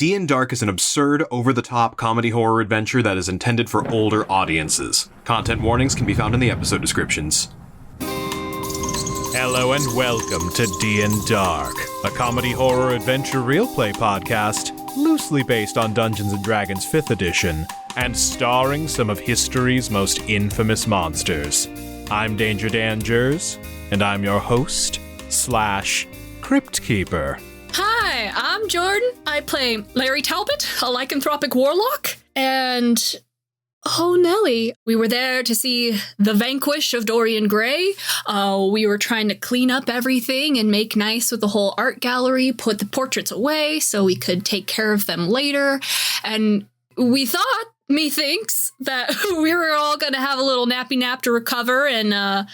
D&Dark is an absurd, over-the-top comedy horror adventure that is intended for older audiences. Content warnings can be found in the episode descriptions. Hello and welcome to D&Dark, a comedy horror adventure Realplay podcast, loosely based on Dungeons & Dragons 5th edition, and starring some of history's most infamous monsters. I'm Danger Dan Jerz, and I'm your host, / Crypt Keeper. Hi, I'm Jordan. I play Larry Talbot, a lycanthropic warlock. And, oh Nelly, we were there to see the vanquish of Dorian Gray. We were trying to clean up everything and make nice with the whole art gallery, put the portraits away so we could take care of them later. And we thought, methinks, that we were all going to have a little nappy nap to recover and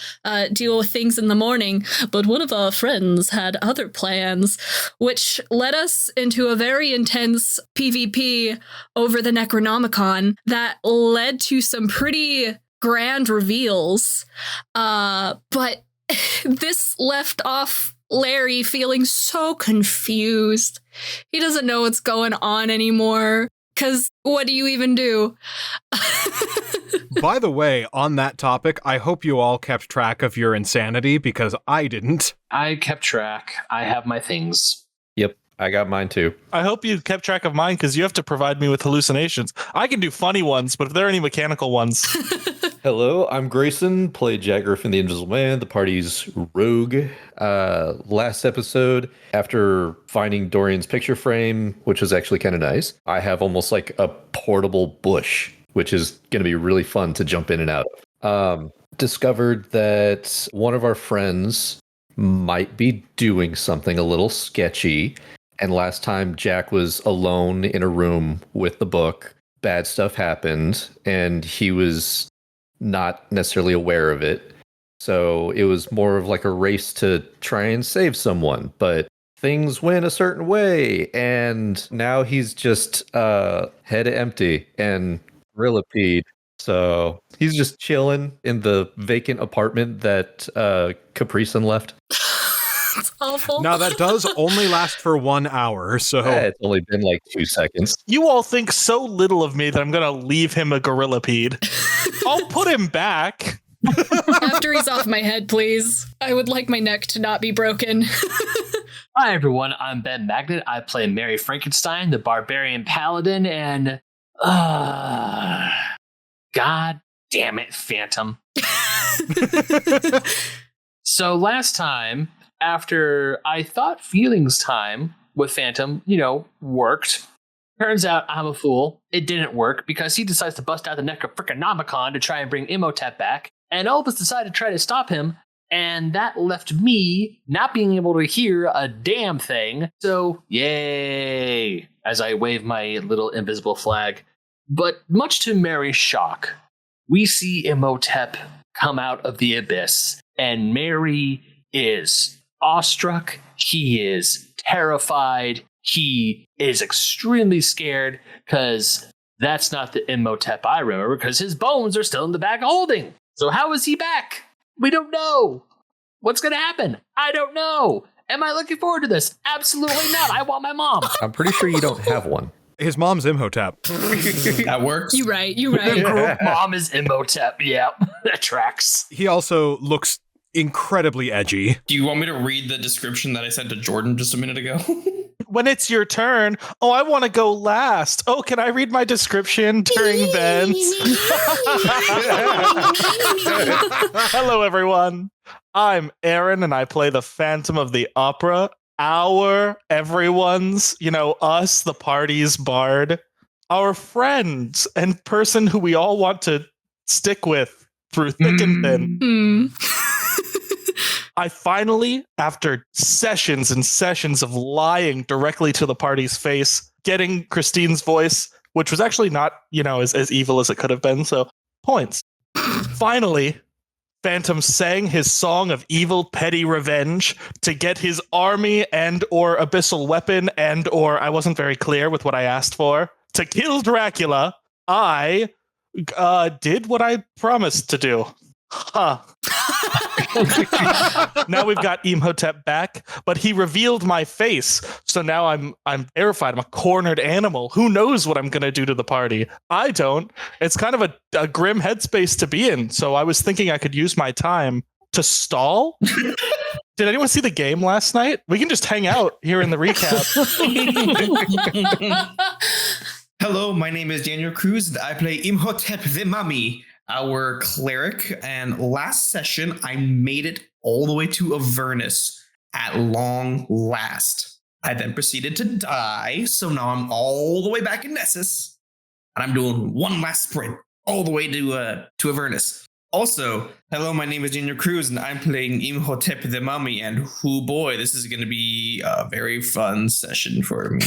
deal with things in the morning. But one of our friends had other plans, which led us into a very intense PvP over the Necronomicon that led to some pretty grand reveals. But this left off Larry feeling so confused. He doesn't know what's going on anymore. Because what do you even do? By the way, on that topic, I hope you all kept track of your insanity, because I didn't. I kept track. I have my things. Yep, I got mine too. I hope you kept track of mine, because you have to provide me with hallucinations. I can do funny ones, but if there are any mechanical ones... Hello, I'm Grayson, play Jack Griffin, the Invisible Man, the party's rogue. Last episode, after finding Dorian's picture frame, which was actually kind of nice, I have almost like a portable bush, which is going to be really fun to jump in and out of. Discovered that one of our friends might be doing something a little sketchy, and last time Jack was alone in a room with the book, bad stuff happened, and he was not necessarily aware of it. So it was more of like a race to try and save someone, but things went a certain way, and now he's just head empty and rillapeed. So he's just chilling in the vacant apartment that Capricin left. It's awful. Now, that does only last for 1 hour, so... It's only been like 2 seconds. You all think so little of me that I'm going to leave him a gorillapede. I'll put him back. After he's off my head, please. I would like my neck to not be broken. Hi, everyone. I'm Ben Magnet. I play Mary Frankenstein, the barbarian paladin, and... God damn it, Phantom. So last time, after I thought feelings time with Phantom, worked. Turns out I'm a fool. It didn't work because he decides to bust out the Necronomicon to try and bring Imhotep back. And Elvis decided to try to stop him. And that left me not being able to hear a damn thing. So, yay, as I wave my little invisible flag. But much to Mary's shock, we see Imhotep come out of the abyss. And Mary is awestruck. He is terrified. He is extremely scared because that's not the Imhotep I remember, because his bones are still in the bag of holding. So how is he back? We don't know. What's going to happen? I don't know. Am I looking forward to this? Absolutely not. I want my mom. I'm pretty sure you don't have one. His mom's Imhotep. That works. You right. Mom is Imhotep. Yeah, that tracks. He also looks incredibly edgy. Do you want me to read the description that I sent to Jordan just a minute ago? When it's your turn, I want to go last. Oh, can I read my description during Ben's? Hello, everyone. I'm Aaron, and I play the Phantom of the Opera. Everyone's, us, the party's bard. Our friends and person who we all want to stick with through thick and thin. I finally, after sessions and sessions of lying directly to the party's face, getting Christine's voice, which was actually not, as evil as it could have been, so points. Finally, Phantom sang his song of evil petty revenge to get his army and or abyssal weapon and or, I wasn't very clear with what I asked for, to kill Dracula. I did what I promised to do. Huh. Now we've got Imhotep back, but he revealed my face. So now I'm terrified. I'm a cornered animal. Who knows what I'm going to do to the party? I don't. It's kind of a grim headspace to be in. So I was thinking I could use my time to stall. Did anyone see the game last night? We can just hang out here in the recap. Hello, my name is Daniel Cruz, and I play Imhotep the Mummy, our cleric. And last session, I made it all the way to Avernus at long last. I then proceeded to die, so now I'm all the way back in Nessus, and I'm doing one last sprint all the way to Avernus. Also, hello, my name is Daniel Cruz, and I'm playing Imhotep the Mummy, and oh boy, this is going to be a very fun session for me.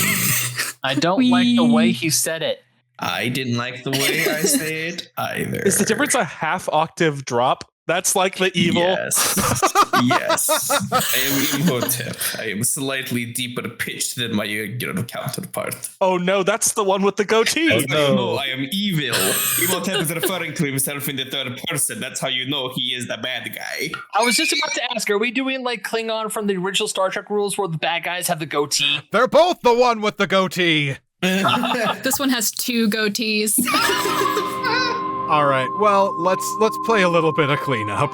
I don't like the way he said it. I didn't like the way I say it either. Is the difference a half octave drop? That's like the evil. Yes. I am Imhotep. I am slightly deeper pitched than my counterpart. Oh no, that's the one with the goatee. Oh, no, I am evil. Imhotep is referring to himself in the third person. That's how you know he is the bad guy. I was just about to ask, are we doing like Klingon from the original Star Trek rules where the bad guys have the goatee? They're both the one with the goatee. This one has 2 goatees. All right, well, let's play a little bit of cleanup.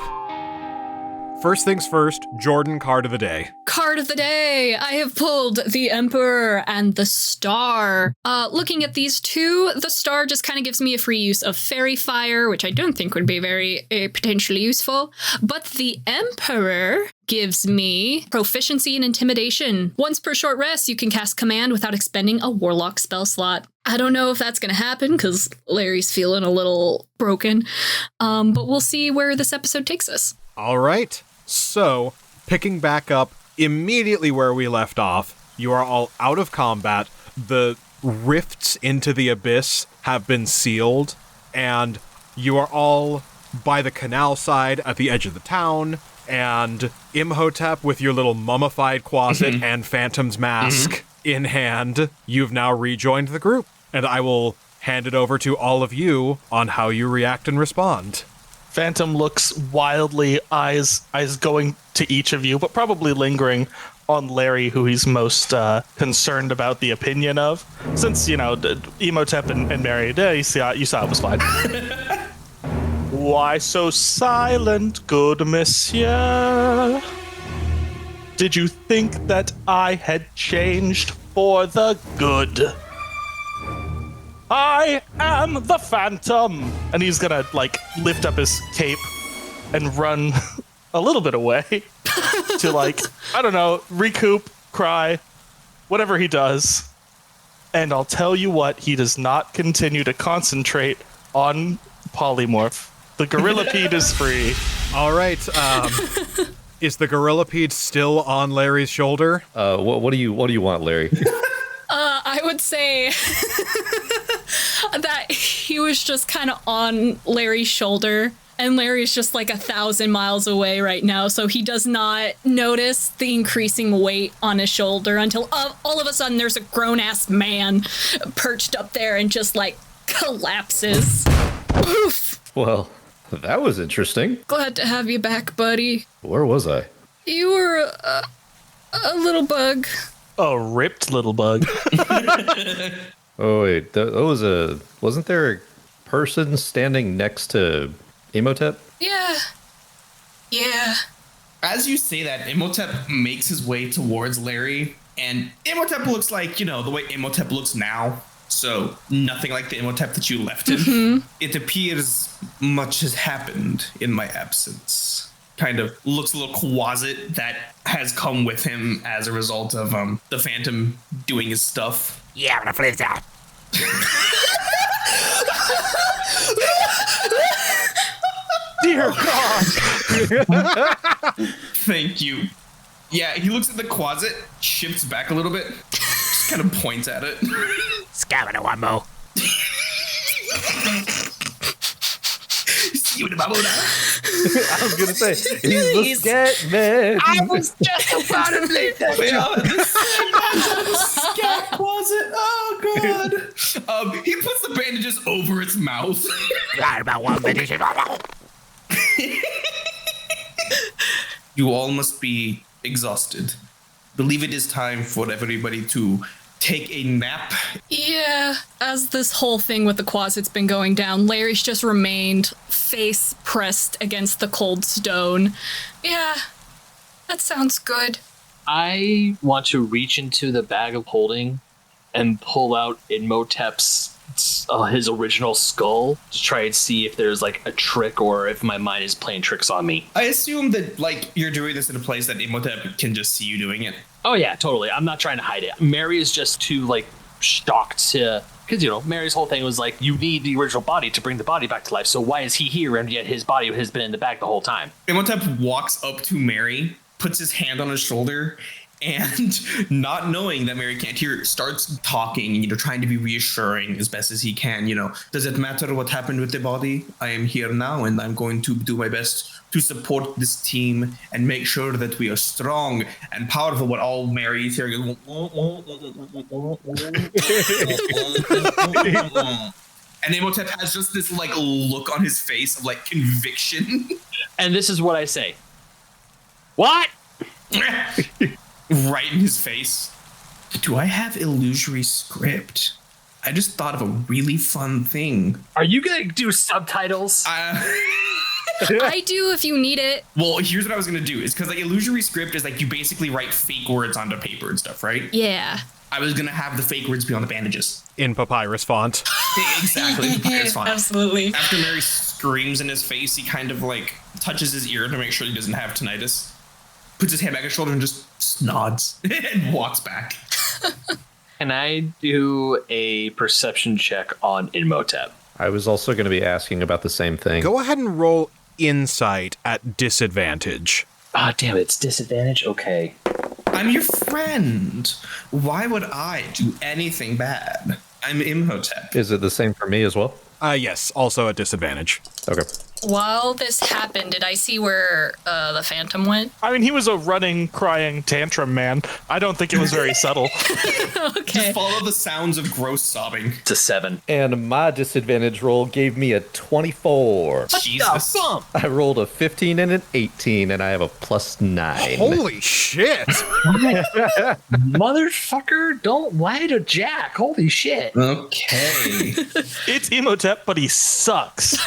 First things first, Jordan, card of the day. Card of the day. I have pulled the Emperor and the Star. Looking at these two, the Star just kind of gives me a free use of Fairy Fire, which I don't think would be very potentially useful. But the Emperor gives me proficiency in Intimidation. Once per short rest, you can cast Command without expending a Warlock spell slot. I don't know if that's going to happen because Larry's feeling a little broken, but we'll see where this episode takes us. All right. So, picking back up immediately where we left off, you are all out of combat. The rifts into the abyss have been sealed, and you are all by the canal side at the edge of the town, and Imhotep with your little mummified closet and Phantom's mask in hand, you've now rejoined the group. And I will hand it over to all of you on how you react and respond. Phantom looks wildly, eyes going to each of you, but probably lingering on Larry, who he's most concerned about the opinion of. Since, Imhotep and Mary, you saw it was fine. Why so silent, good monsieur? Did you think that I had changed for the good? I am the Phantom! And he's gonna, lift up his cape and run a little bit away to, recoup, cry, whatever he does. And I'll tell you what, he does not continue to concentrate on polymorph. The Gorillapede is free. All right, is the Gorillapede still on Larry's shoulder? What do you want, Larry? I would say that he was just kind of on Larry's shoulder, and Larry's just 1,000 miles away right now, so he does not notice the increasing weight on his shoulder until all of a sudden there's a grown-ass man perched up there and just, collapses. Oof. Well, that was interesting. Glad to have you back, buddy. Where was I? You were a little bug. A ripped little bug. Oh wait, wasn't there a person standing next to Imhotep? Yeah. As you say that, Imhotep makes his way towards Larry, and Imhotep looks like, the way Imhotep looks now. So nothing like the Imhotep that you left him. It appears much has happened in my absence. Kind of looks a little closet that has come with him as a result of the Phantom doing his stuff. Yeah, I'm gonna flip that. Dear God! Thank you. Yeah, he looks at the closet, shifts back a little bit, just kind of points at it. Scabbing one more. You in the bubble now? I was gonna say, he's the scat man. I was just about to flip that. The scat closet. Oh god. He puts the bandages over its mouth. Got about 1 minute. You all must be exhausted. Believe it is time for everybody to take a nap. Yeah, as this whole thing with the closet's been going down, Larry's just remained face pressed against the cold stone. Yeah, that sounds good. I want to reach into the bag of holding and pull out Imhotep's his original skull to try and see if there's like a trick or if my mind is playing tricks on me. I assume that like you're doing this in a place that Imhotep can just see you doing it. Oh yeah, totally. I'm not trying to hide it. Mary is just too like shocked to, because you know Mary's whole thing was like, you need the original body to bring the body back to life. So why is he here and yet his body has been in the bag the whole time? Imhotep walks up to Mary, puts his hand on his shoulder, and not knowing that Mary can't hear, starts talking, you know, trying to be reassuring as best as he can. You know, does it matter what happened with the body? I am here now, and I'm going to do my best to support this team and make sure that we are strong and powerful. What all Mary is hearing is, and Imhotep has just this like look on his face of like conviction. And this is what I say. What? Right in his face. Do I have illusory script? I just thought of a really fun thing. Are you gonna do subtitles? I do if you need it. Well, here's what I was gonna do. Is because like illusory script is like you basically write fake words onto paper and stuff, right? Yeah. I was gonna have the fake words be on the bandages. In papyrus font. Exactly. It's fine. Absolutely. After Mary screams in his face, he kind of like touches his ear to make sure he doesn't have tinnitus. Puts his hand back on his shoulder and just nods and walks back. Can I do a perception check on Imhotep? I was also going to be asking about the same thing. Go ahead and roll insight at disadvantage. Ah, damn it, it's disadvantage? Okay. I'm your friend. Why would I do anything bad? I'm Imhotep. Is it the same for me as well? Yes, also at disadvantage. Okay. While this happened, did I see where the Phantom went? I mean, he was a running, crying tantrum man. I don't think it was very subtle. Okay. Just follow the sounds of gross sobbing. It's a 7. And my disadvantage roll gave me a 24. Jesus. I rolled a 15 and an 18, and I have a +9. Holy shit! Motherfucker, don't lie to Jack. Holy shit. Okay. It's Imhotep, but he sucks.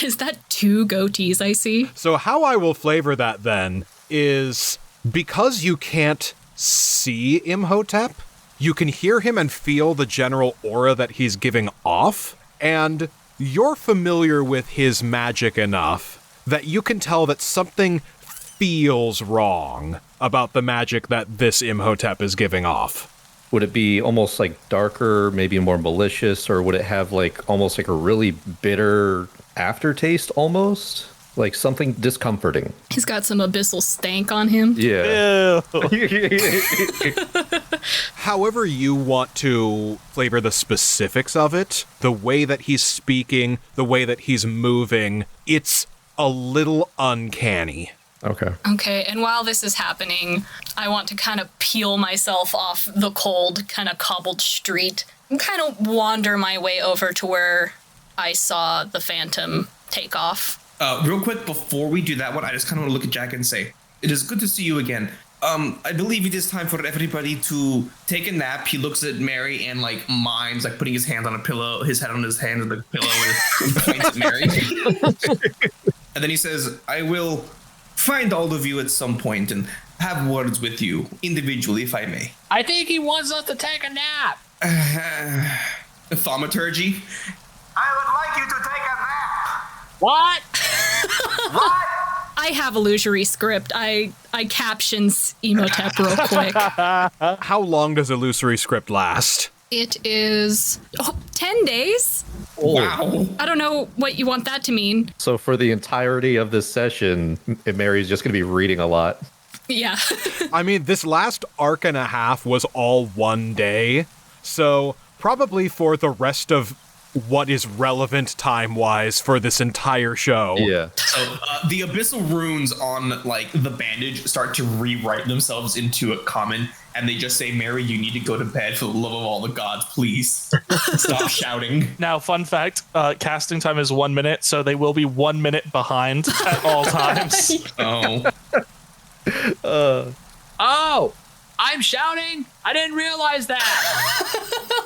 Is that 2 goatees I see? So how I will flavor that then is, because you can't see Imhotep, you can hear him and feel the general aura that he's giving off, and you're familiar with his magic enough that you can tell that something feels wrong about the magic that this Imhotep is giving off. Would it be almost like darker, maybe more malicious, or would it have like almost like a really bitter aftertaste almost? Like something discomforting. He's got some abyssal stank on him. Yeah. However you want to flavor the specifics of it, the way that he's speaking, the way that he's moving, it's a little uncanny. Okay. Okay, and while this is happening, I want to kind of peel myself off the cold, kind of cobbled street and kind of wander my way over to where I saw the Phantom take off. Real quick, before we do that one, I just kind of want to look at Jack and say, it is good to see you again. I believe it is time for everybody to take a nap. He looks at Mary and like mimes, like putting his hand on a pillow, his head on his hand on the pillow and points at Mary. And then he says, I will find all of you at some point and have words with you individually, if I may. I think he wants us to take a nap. Thaumaturgy. I would like you to take a nap. What? What? I have illusory script. I captions Imhotep real quick. How long does illusory script last? It is 10 days. Wow. I don't know what you want that to mean. So for the entirety of this session, Mary's just going to be reading a lot. Yeah. I mean, this last arc and a half was all one day, so probably for the rest of what is relevant time-wise for this entire show. Yeah. So the abyssal runes on like the bandage start to rewrite themselves into a common, and they just say, "Mary, you need to go to bed for the love of all the gods, please. Stop shouting." Now, fun fact, casting time is 1 minute, so they will be 1 minute behind at all times. Oh. Oh, I'm shouting. I didn't realize that.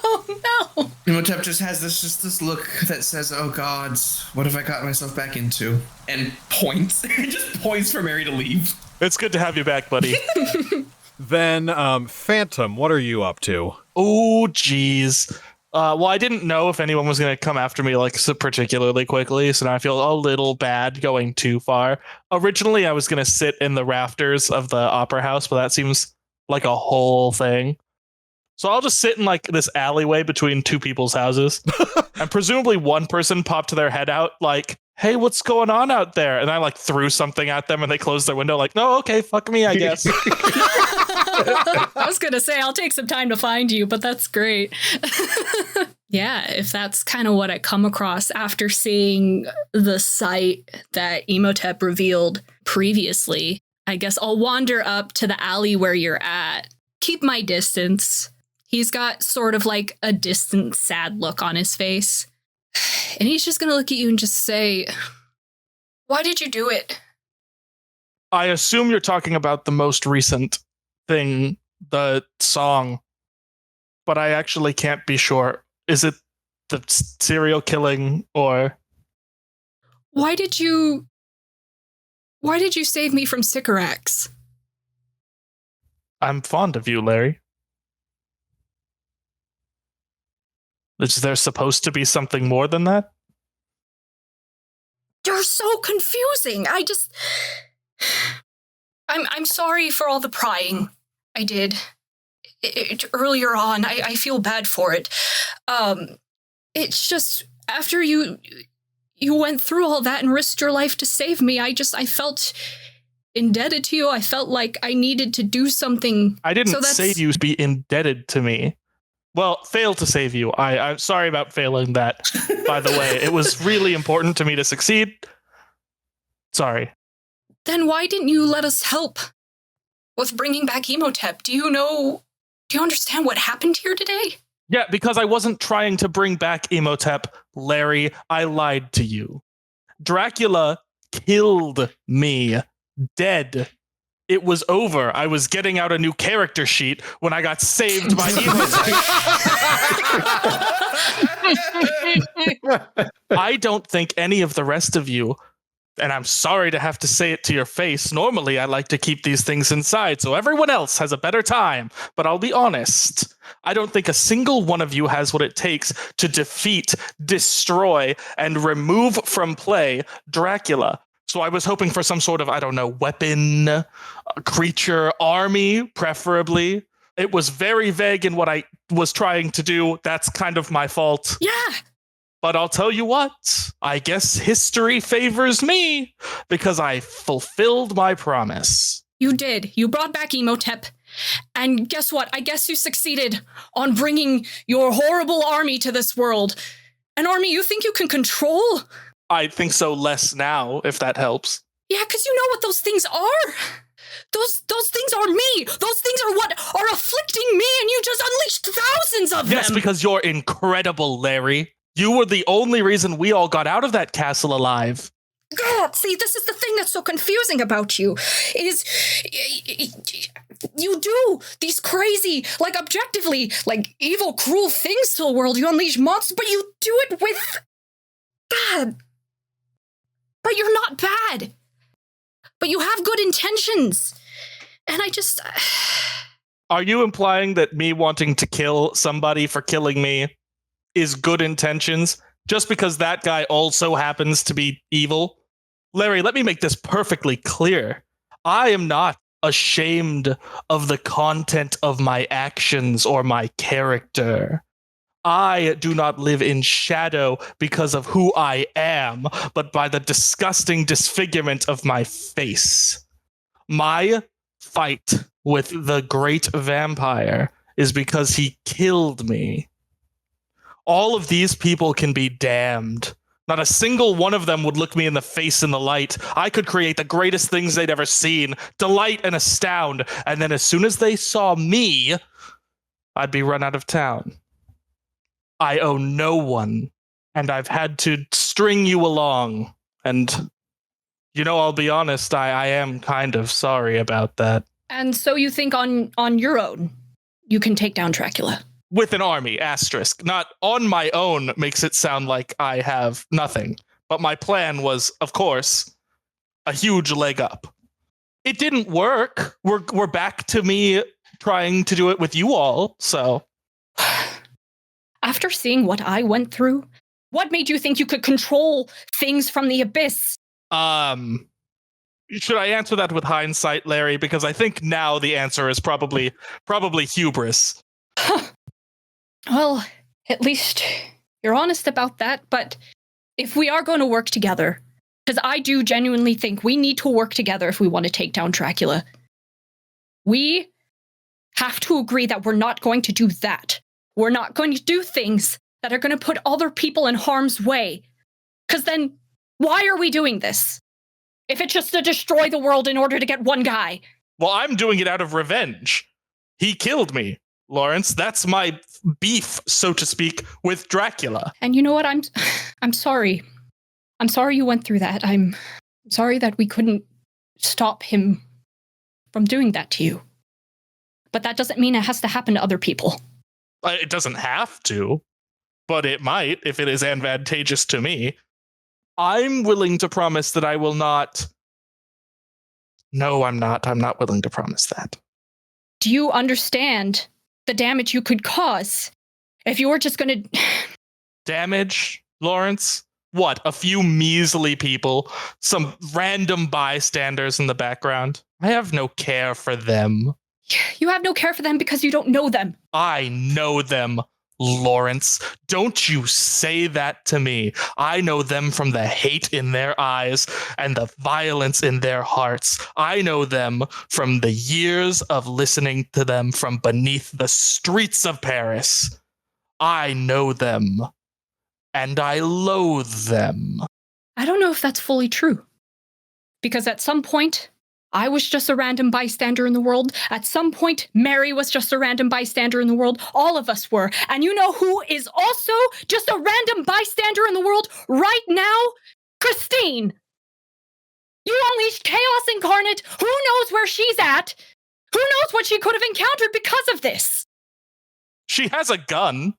Oh no! Imhotep just has this look that says, "Oh gods, what have I got myself back into?" And points. Just points for Mary to leave. It's good to have you back, buddy. Then, Phantom, what are you up to? Oh, geez. Well, I didn't know if anyone was going to come after me like so particularly quickly, so now I feel a little bad going too far. Originally, I was going to sit in the rafters of the opera house, but that seems like a whole thing. So I'll just sit in like this alleyway between two people's houses, and presumably one person popped their head out like, "Hey, what's going on out there?" And I like threw something at them, and they closed their window like, "No, okay, fuck me, I guess." I was gonna say I'll take some time to find you, but that's great. Yeah, if that's kind of what I come across after seeing the site that Imhotep revealed previously, I guess I'll wander up to the alley where you're at. Keep my distance. He's got sort of like a distant, sad look on his face. And he's just gonna look at you and just say, "Why did you do it?" I assume you're talking about the most recent thing, the song, but I actually can't be sure. Is it the serial killing or... Why did you save me from Sycorax? I'm fond of you, Larry. Is there supposed to be something more than that? You're so confusing. I'm sorry for all the prying I did earlier on. I feel bad for it. It's just after you went through all that and risked your life to save me, I felt indebted to you. I felt like I needed to do something. I didn't say you be indebted to me. Well, fail to save you. I'm sorry about failing that, by the way. It was really important to me to succeed. Sorry. Then why didn't you let us help with bringing back Imhotep? Do you understand what happened here today? Yeah, because I wasn't trying to bring back Imhotep, Larry. I lied to you. Dracula killed me. Dead. It was over. I was getting out a new character sheet when I got saved by Imhotep. I don't think any of the rest of you, and I'm sorry to have to say it to your face, normally I like to keep these things inside so everyone else has a better time, but I'll be honest. I don't think a single one of you has what it takes to defeat, destroy, and remove from play Dracula. So I was hoping for some sort of, I don't know, weapon, creature, army, preferably. It was very vague in what I was trying to do. That's kind of my fault. Yeah. But I'll tell you what, I guess history favors me because I fulfilled my promise. You did. You brought back Imhotep. And guess what? I guess you succeeded on bringing your horrible army to this world. An army you think you can control? I think so less now, if that helps. Yeah, because you know what those things are. Those things are me. Those things are what are afflicting me, and you just unleashed thousands of them. Yes, because you're incredible, Larry. You were the only reason we all got out of that castle alive. God, see, this is the thing that's so confusing about you, is you do these crazy, like objectively, like evil, cruel things to the world. You unleash monsters, but you do it with bad. But you're not bad. But you have good intentions. And I just... Are you implying that me wanting to kill somebody for killing me is good intentions just because that guy also happens to be evil? Larry, let me make this perfectly clear. I am not ashamed of the content of my actions or my character. I do not live in shadow because of who I am, but by the disgusting disfigurement of my face. My fight with the great vampire is because he killed me. All of these people can be damned. Not a single one of them would look me in the face in the light. I could create the greatest things they'd ever seen, delight and astound, and then as soon as they saw me, I'd be run out of town. I owe no one, and I've had to string you along, and, I'll be honest, I am kind of sorry about that. And so you think on your own, you can take down Dracula? With an army, asterisk. Not on my own makes it sound like I have nothing. But my plan was, of course, a huge leg up. It didn't work. We're back to me trying to do it with you all, so. After seeing what I went through, what made you think you could control things from the abyss? Should I answer that with hindsight, Larry? Because I think now the answer is probably hubris. Well, at least you're honest about that, but if we are going to work together, because I do genuinely think we need to work together if we want to take down Dracula, we have to agree that we're not going to do that. We're not going to do things that are going to put other people in harm's way. Because then, why are we doing this? If it's just to destroy the world in order to get one guy. Well, I'm doing it out of revenge. He killed me, Lawrence. That's my beef, so to speak, with Dracula. And you know what? I'm sorry. I'm sorry you went through that. I'm sorry that we couldn't stop him from doing that to you. But that doesn't mean it has to happen to other people. It doesn't have to, but it might if it is advantageous to me. I'm willing to promise that I will not. No, I'm not. I'm not willing to promise that. Do you understand the damage you could cause if you were just going to... Damage, Lawrence? What, a few measly people? Some random bystanders in the background? I have no care for them. You have no care for them because you don't know them. I know them, Lawrence. Don't you say that to me. I know them from the hate in their eyes and the violence in their hearts. I know them from the years of listening to them from beneath the streets of Paris. I know them. And I loathe them. I don't know if that's fully true. Because at some point, I was just a random bystander in the world. At some point, Mary was just a random bystander in the world. All of us were. And you know who is also just a random bystander in the world right now? Christine! You unleashed chaos incarnate. Who knows where she's at? Who knows what she could have encountered because of this? She has a gun.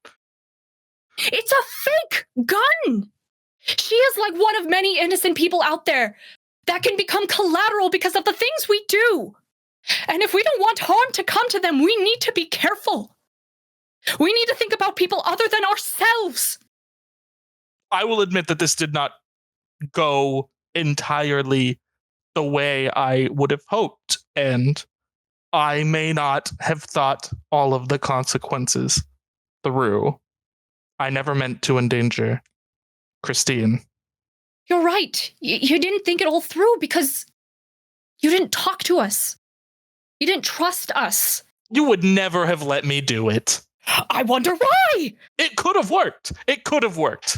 It's a fake gun! She is like one of many innocent people out there that can become collateral because of the things we do. And if we don't want harm to come to them, we need to be careful. We need to think about people other than ourselves. I will admit that this did not go entirely the way I would have hoped, and I may not have thought all of the consequences through. I never meant to endanger Christine. You're right. You didn't think it all through because you didn't talk to us. You didn't trust us. You would never have let me do it. I wonder why. It could have worked. It could have worked.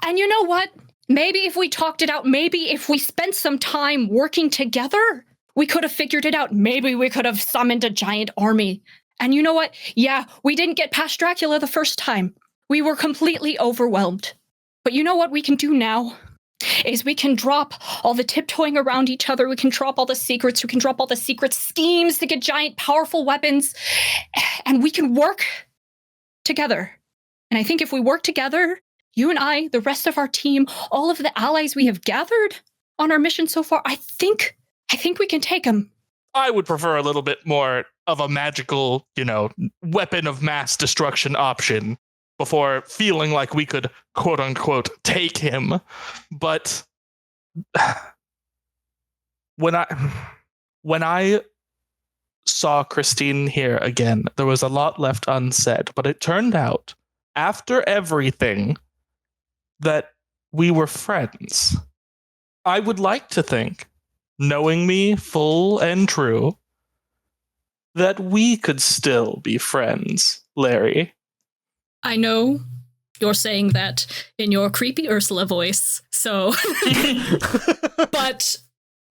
And you know what? Maybe if we talked it out, maybe if we spent some time working together, we could have figured it out. Maybe we could have summoned a giant army. And you know what? Yeah, we didn't get past Dracula the first time. We were completely overwhelmed. But you know what we can do now? Is we can drop all the tiptoeing around each other. We can drop all the secrets. We can drop all the secret schemes to get giant, powerful weapons. And we can work together. And I think if we work together, you and I, the rest of our team, all of the allies we have gathered on our mission so far, I think we can take them. I would prefer a little bit more of a magical, weapon of mass destruction option before feeling like we could, quote unquote, take him. But when I saw Christine here again, there was a lot left unsaid, but it turned out after everything that we were friends. I would like to think, knowing me full and true, that we could still be friends, Larry. I know you're saying that in your creepy Ursula voice. So, but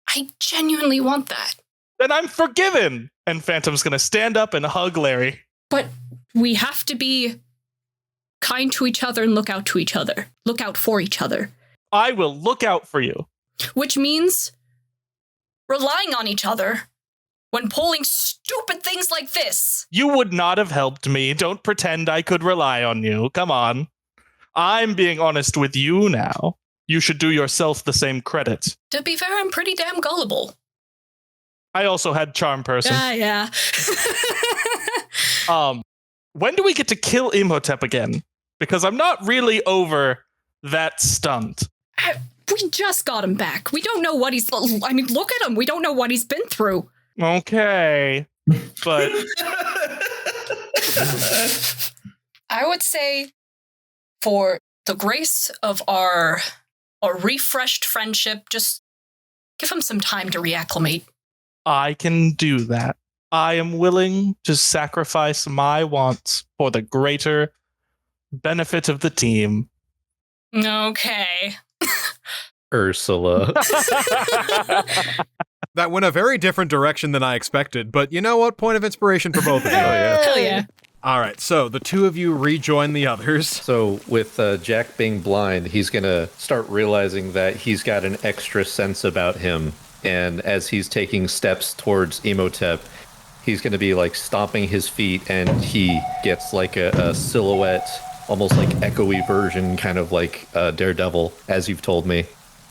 I genuinely want that. Then I'm forgiven. And Phantom's going to stand up and hug Larry. But we have to be kind to each other and look out to each other. Look out for each other. I will look out for you. Which means relying on each other when pulling stupid things like this. You would not have helped me. Don't pretend I could rely on you. Come on. I'm being honest with you now. You should do yourself the same credit. To be fair, I'm pretty damn gullible. I also had charm person. Yeah. When do we get to kill Imhotep again? Because I'm not really over that stunt. We just got him back. We don't know what he's... I mean, look at him. We don't know what he's been through. Okay. But... I would say for the grace of our refreshed friendship, just give him some time to reacclimate. I can do that. I am willing to sacrifice my wants for the greater benefit of the team. Okay. Ursula. That went a very different direction than I expected, but you know what? Point of inspiration for both of you. Hell yeah. All right, so the two of you rejoin the others. So with Jack being blind, he's going to start realizing that he's got an extra sense about him. And as he's taking steps towards Imhotep, he's going to be like stomping his feet, and he gets like a silhouette, almost like echoey version, kind of like Daredevil, as you've told me.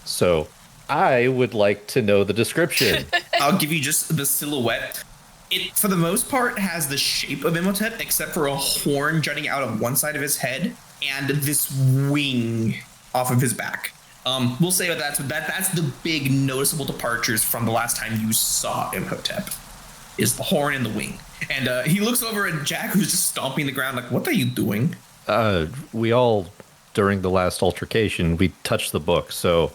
So I would like to know the description. I'll give you just the silhouette. It, for the most part, has the shape of Imhotep, except for a horn jutting out of one side of his head and this wing off of his back. We'll say that's the big noticeable departures from the last time you saw Imhotep, is the horn and the wing. And he looks over at Jack, who's just stomping the ground like, what are you doing? We all, during the last altercation, we touched the book, so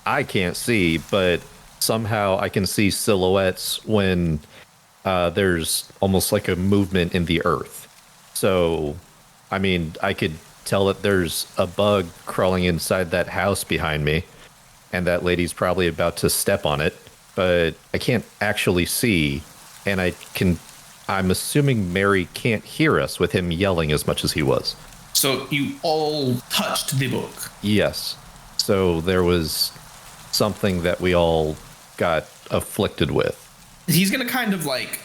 I can't see, but somehow I can see silhouettes when there's almost like a movement in the earth. So, I mean, I could tell that there's a bug crawling inside that house behind me, and that lady's probably about to step on it, but I can't actually see, and I'm assuming Mary can't hear us with him yelling as much as he was. So you all touched the book. Yes. So there was something that we all got afflicted with. He's going to kind of like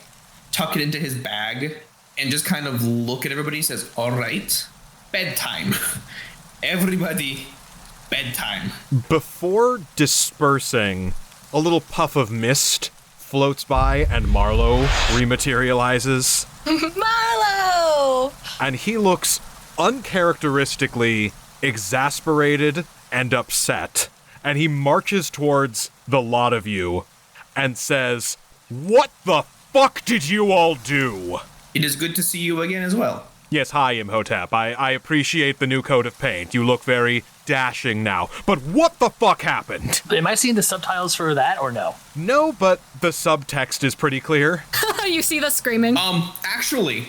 tuck it into his bag and just kind of look at everybody and says, all right, bedtime. Everybody, bedtime. Before dispersing, a little puff of mist floats by and Marlowe rematerializes. Marlowe! And he looks uncharacteristically exasperated and upset. And he marches towards the lot of you and says, "What the fuck did you all do?" It is good to see you again as well. Yes, hi, Imhotep. I appreciate the new coat of paint. You look very dashing now. But what the fuck happened? Am I seeing the subtitles for that or no? No, but the subtext is pretty clear. You see the screaming? Actually,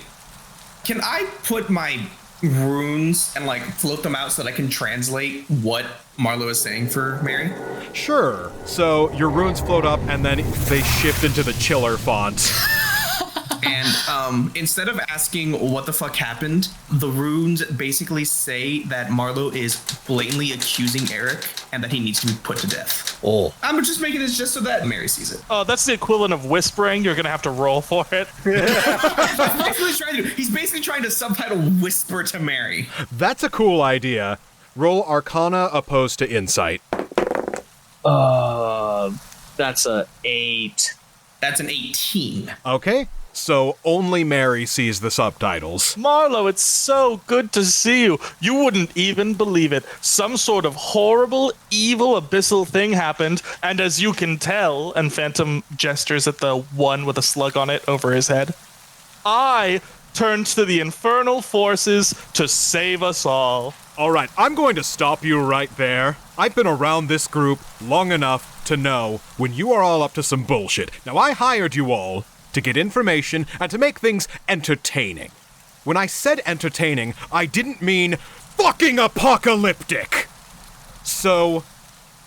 can I put my runes and like float them out so that I can translate what Marlowe is saying for Mary? Sure. So your runes float up and then they shift into the chiller font. And instead of asking what the fuck happened, the runes basically say that Marlowe is blatantly accusing Erik and that he needs to be put to death. Oh. I'm just making this just so that Mary sees it. Oh, that's the equivalent of whispering. You're going to have to roll for it. He's basically trying to subtitle whisper to Mary. That's a cool idea. Roll Arcana opposed to Insight. That's a 8. That's an 18. Okay. So only Mary sees the subtitles. Marlowe, it's so good to see you. You wouldn't even believe it. Some sort of horrible, evil, abyssal thing happened, and as you can tell, and Phantom gestures at the one with a slug on it over his head, I turned to the infernal forces to save us all. All right, I'm going to stop you right there. I've been around this group long enough to know when you are all up to some bullshit. Now, I hired you all to get information and to make things entertaining. When I said entertaining, I didn't mean fucking apocalyptic! So,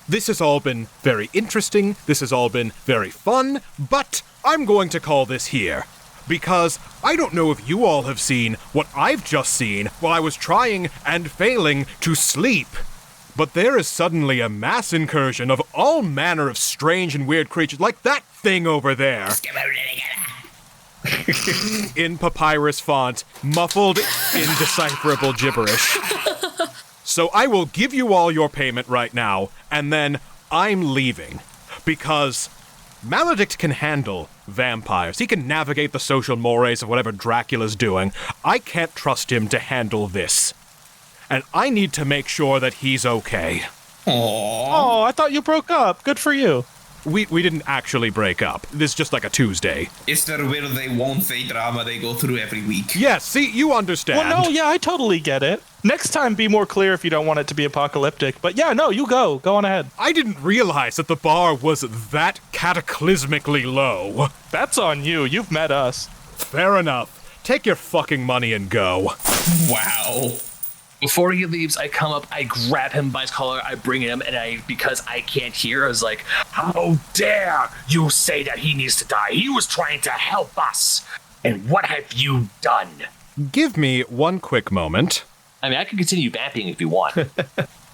this has all been very interesting, this has all been very fun, but I'm going to call this here. Because I don't know if you all have seen what I've just seen while I was trying and failing to sleep. But there is suddenly a mass incursion of all manner of strange and weird creatures, like that thing over there. In papyrus font, muffled, indecipherable gibberish. So I will give you all your payment right now, and then I'm leaving. Because Maledict can handle vampires. He can navigate the social mores of whatever Dracula's doing. I can't trust him to handle this. And I need to make sure that he's okay. Oh, I thought you broke up. Good for you. We didn't actually break up. This is just like a Tuesday. It's their will they won't they drama they go through every week. Yes, see, you understand. Well, no, yeah, I totally get it. Next time, be more clear if you don't want it to be apocalyptic. But yeah, no, you go. Go on ahead. I didn't realize that the bar was that cataclysmically low. That's on you. You've met us. Fair enough. Take your fucking money and go. Wow. Before he leaves, I come up, I grab him by his collar, I bring him, and because I can't hear, I was like, how dare you say that he needs to die? He was trying to help us. And what have you done? Give me one quick moment. I mean, I can continue vamping if you want.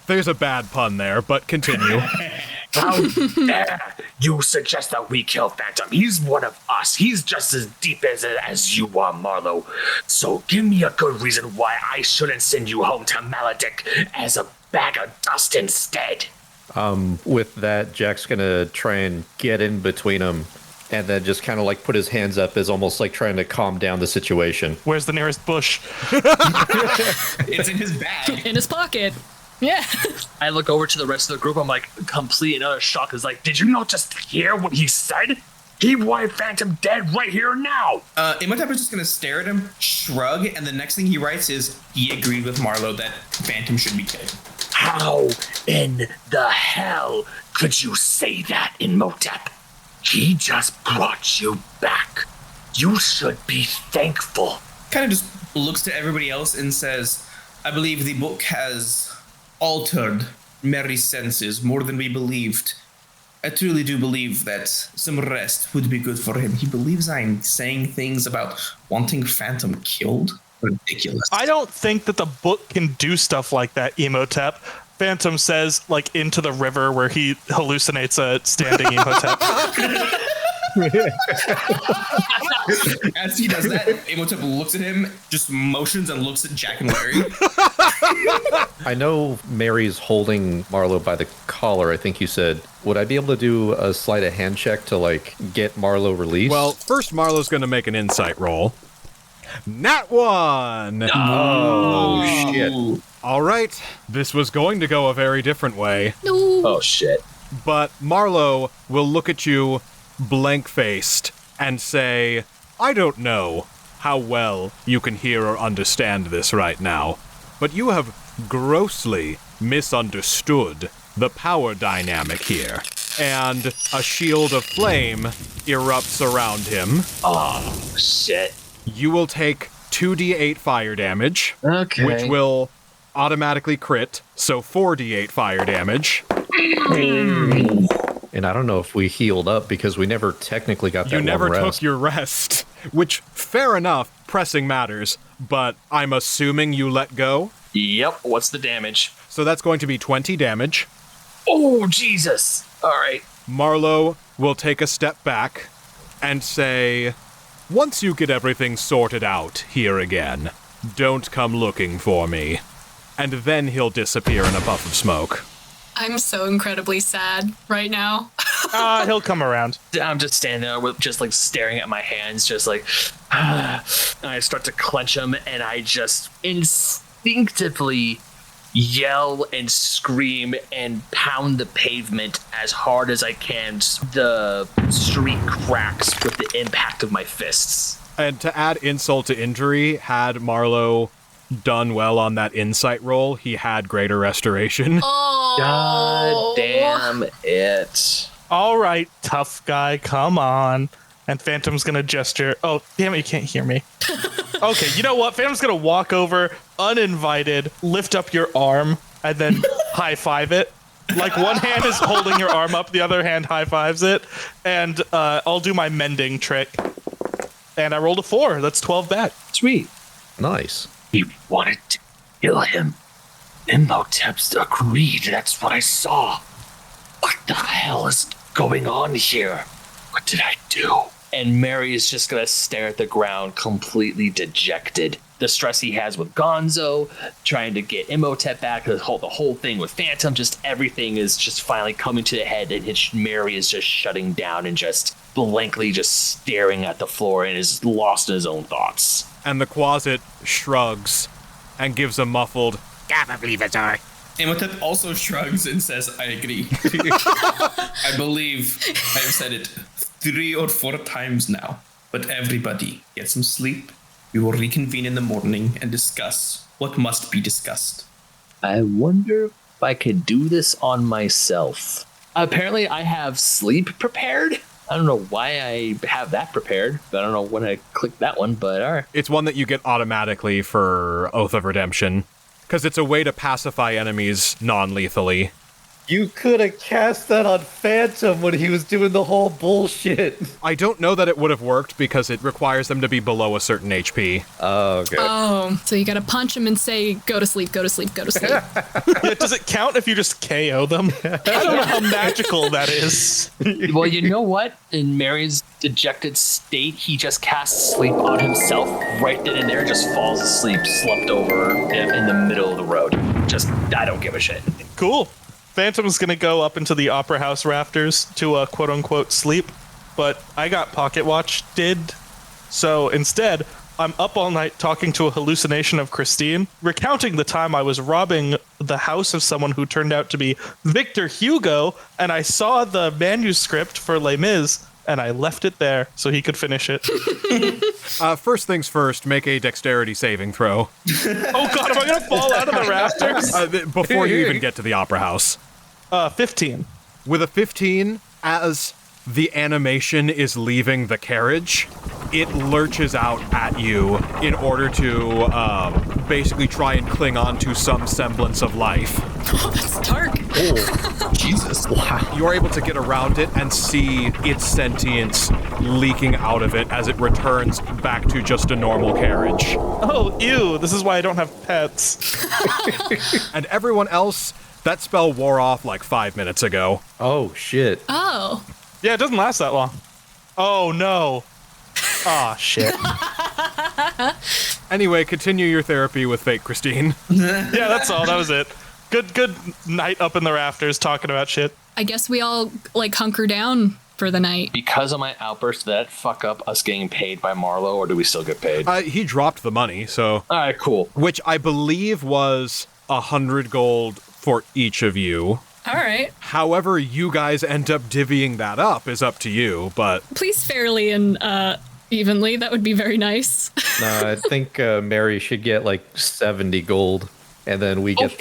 There's a bad pun there, but continue. How dare you suggest that we kill Phantom? He's one of us. He's just as deep as you are, Marlowe. So give me a good reason why I shouldn't send you home to Maledict as a bag of dust instead. With that, Jack's gonna try and get in between them and then just kind of like put his hands up as almost like trying to calm down the situation. Where's the nearest bush? It's in his bag. In his pocket. Yeah. I look over to the rest of the group. I'm like, complete and utter shock. Is like, did you not just hear what he said? He wanted Phantom dead right here now. Imhotep is just going to stare at him, shrug, and the next thing he writes is, he agreed with Marlowe that Phantom should be killed. How in the hell could you say that, Imhotep? He just brought you back. You should be thankful. Kind of just looks to everybody else and says, I believe the book has altered Mary's senses more than we believed. I truly do believe that some rest would be good for him. He believes I'm saying things about wanting Phantom killed. Ridiculous. I don't think that the book can do stuff like that, Imhotep. Phantom says, like, into the river where he hallucinates a standing Imhotep. As he does that, Imhotep looks at him, just motions and looks at Jack and Larry. I know Mary's holding Marlowe by the collar, I think you said. Would I be able to do a sleight of hand check to, like, get Marlowe released? Well, first Marlowe's going to make an insight roll. Nat 1! Oh, shit. All right, this was going to go a very different way. No. Oh, shit. But Marlowe will look at you blank-faced and say, I don't know how well you can hear or understand this right now, but you have grossly misunderstood the power dynamic here. And a shield of flame erupts around him. Oh, shit. You will take 2d8 fire damage, Okay. which will automatically crit, so 4d8 fire damage. And I don't know if we healed up because we never technically got that You never long rest. took your rest, which, fair enough, pressing matters, but I'm assuming you let go. Yep. What's the damage? So that's going to be 20 damage. Oh, Jesus. All right. Marlowe will take a step back and say, once you get everything sorted out here again, don't come looking for me. And then he'll disappear in a puff of smoke. I'm so incredibly sad right now. He'll come around. I'm just standing there with just like staring at my hands, just like, and I start to clench them, and I just instinctively yell and scream and pound the pavement as hard as I can. The street cracks with the impact of my fists. And to add insult to injury, had Marlowe done well on that insight roll, he had greater restoration. Oh. God damn it. All right, tough guy, come on. and Phantom's gonna gesture. Oh, damn it, you can't hear me. Okay, you know what? Phantom's gonna walk over, uninvited, lift up your arm, and then high five it. Like one hand is holding your arm up, the other hand high fives it, and I'll do my mending trick. And I rolled a 4. That's 12 back. Sweet. Nice. He wanted to kill him. Imhotep's agreed. That's what I saw. What the hell is going on here? What did I do? And Mary is just going to stare at the ground, completely dejected. The stress he has with Gonzo, trying to get Imhotep back, the whole thing with Phantom, just everything is just finally coming to a head, and Mary is just shutting down and just blankly just staring at the floor and is lost in his own thoughts. And the Quasit shrugs and gives a muffled, "Can't believe it, sorry." Imhotep also shrugs and says, I agree. I believe I've said it 3 or 4 times now. But everybody, get some sleep. We will reconvene in the morning and discuss what must be discussed. I wonder if I could do this on myself. Apparently I have sleep prepared. I don't know why I have that prepared. I don't know when I click that one, but all right. It's one that you get automatically for Oath of Redemption, because it's a way to pacify enemies non-lethally. You could have cast that on Phantom when he was doing the whole bullshit. I don't know that it would have worked because it requires them to be below a certain HP. Oh, okay. Oh, so you gotta punch him and say, go to sleep, go to sleep, go to sleep. Yeah, does it count if you just KO them? I don't know how magical that is. Well, you know what? In Mary's dejected state, he just casts sleep on himself. Right then and there, just falls asleep, slumped over in the middle of the road. Just, I don't give a shit. Cool. Phantom's gonna go up into the Opera House rafters to quote-unquote sleep, but I got pocket watched. So instead, I'm up all night talking to a hallucination of Christine, recounting the time I was robbing the house of someone who turned out to be Victor Hugo, and I saw the manuscript for Les Mis, and I left it there so he could finish it. First things first, make a dexterity saving throw. Oh god, am I gonna fall out of the rafters? Before you even get to the Opera House. 15. With a 15, as the animation is leaving the carriage, it lurches out at you in order to basically try and cling on to some semblance of life. Oh, that's dark. Oh, Jesus. Wow. You're able to get around it and see its sentience leaking out of it as it returns back to just a normal carriage. Oh, ew, this is why I don't have pets. And everyone else, that spell wore off like 5 minutes ago. Oh, shit. Oh. Yeah, it doesn't last that long. Oh, no. Aw, shit. Anyway, continue your therapy with Fake Christine. Yeah, that's all. That was it. Good night up in the rafters talking about shit. I guess we all, hunker down for the night. Because of my outburst, did that fuck up us getting paid by Marlowe, or do we still get paid? He dropped the money, so... All right, cool. Which I believe was 100 gold for each of you. All right. However you guys end up divvying that up is up to you, but... Please fairly and evenly. That would be very nice. No, I think Mary should get 70 gold, and then we get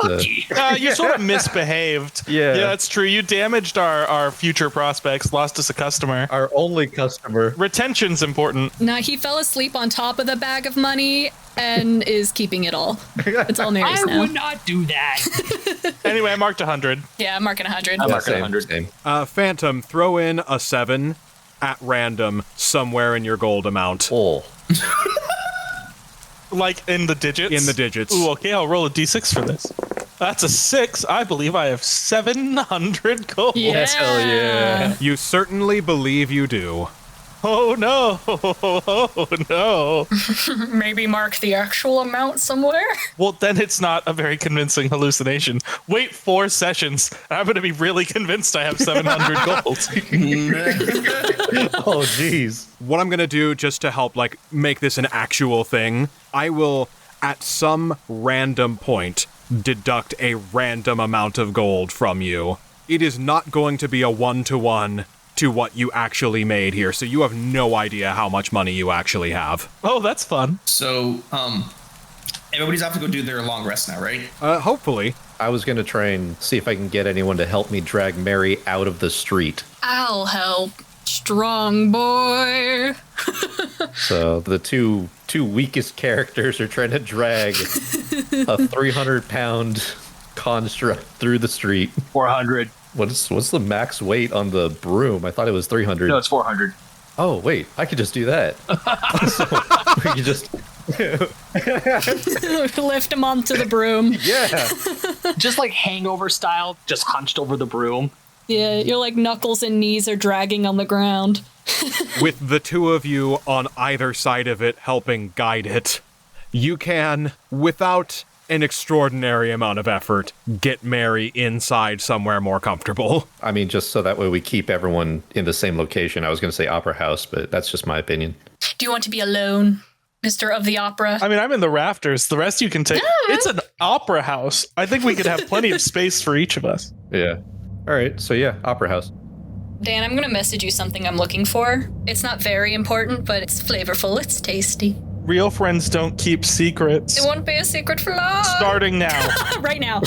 You sort of misbehaved. Yeah. Yeah, that's true. You damaged our future prospects, lost us a customer. our only customer. Retention's important. Nah, he fell asleep on top of the bag of money and is keeping it all. It's all Mary's now. I would not do that. Anyway, I marked 100. Yeah, I'm marking 100. I'm marking Same, 100. same. Phantom, throw in a 7 at random somewhere in your gold amount. Oh. Like in the digits? In the digits. Ooh, okay, I'll roll a d6 for this. That's a 6. I believe I have 700 gold. Yeah. Hell yeah. You certainly believe you do. Oh no. Oh no. Maybe mark the actual amount somewhere. Well, then it's not a very convincing hallucination. Wait 4 sessions, and I'm going to be really convinced I have 700 gold. Oh, jeez. What I'm going to do just to help make this an actual thing, I will at some random point deduct a random amount of gold from you. It is not going to be a 1-to-1 to what you actually made here, so you have no idea how much money you actually have. Oh, that's fun. So, everybody's off to go do their long rest now, right? Hopefully. I was going to try and see if I can get anyone to help me drag Mary out of the street. I'll help. Strong boy. So the two weakest characters are trying to drag a 300-pound construct through the street. 400. What's the max weight on the broom? I thought it was 300. No, it's 400. Oh, wait, I could just do that. So we could just... Lift him onto the broom. Yeah. Just like hangover style, just hunched over the broom. Yeah, your like knuckles and knees are dragging on the ground. With the two of you on either side of it helping guide it, you can, without an extraordinary amount of effort, get Mary inside somewhere more comfortable. I mean, just so that way we keep everyone in the same location. I was going to say opera house, but that's just my opinion. Do you want to be alone, Mr. of the Opera? I mean, I'm in the rafters. The rest you can take. It's an opera house. I think we could have plenty of space for each of us. Yeah. All right. So yeah, opera house. Dan, I'm going to message you something I'm looking for. It's not very important, but it's flavorful. It's tasty. Real friends don't keep secrets. It won't be a secret for long. Starting now. Right now.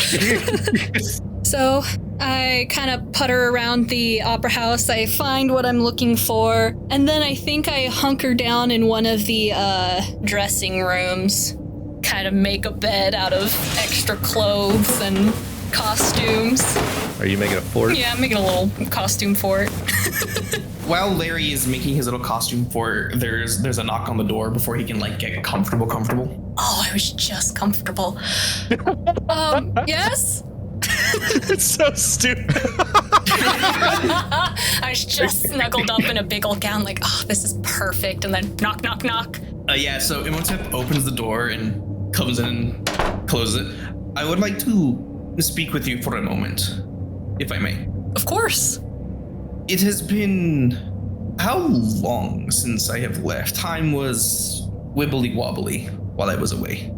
So I kind of putter around the opera house. I find what I'm looking for. And then I think I hunker down in one of the dressing rooms. Kind of make a bed out of extra clothes and costumes. Are you making a fort? Yeah, I'm making a little costume fort. While Larry is making his little costume fort, there's a knock on the door before he can like get comfortable. Oh, I was just comfortable. Yes? It's so stupid. I was just snuggled up in a big old gown like, oh, this is perfect. And then knock, knock, knock. So Imhotep opens the door and comes in and closes it. I would like to speak with you for a moment, if I may. Of course. It has been how long since I have left? Time was wibbly wobbly while I was away.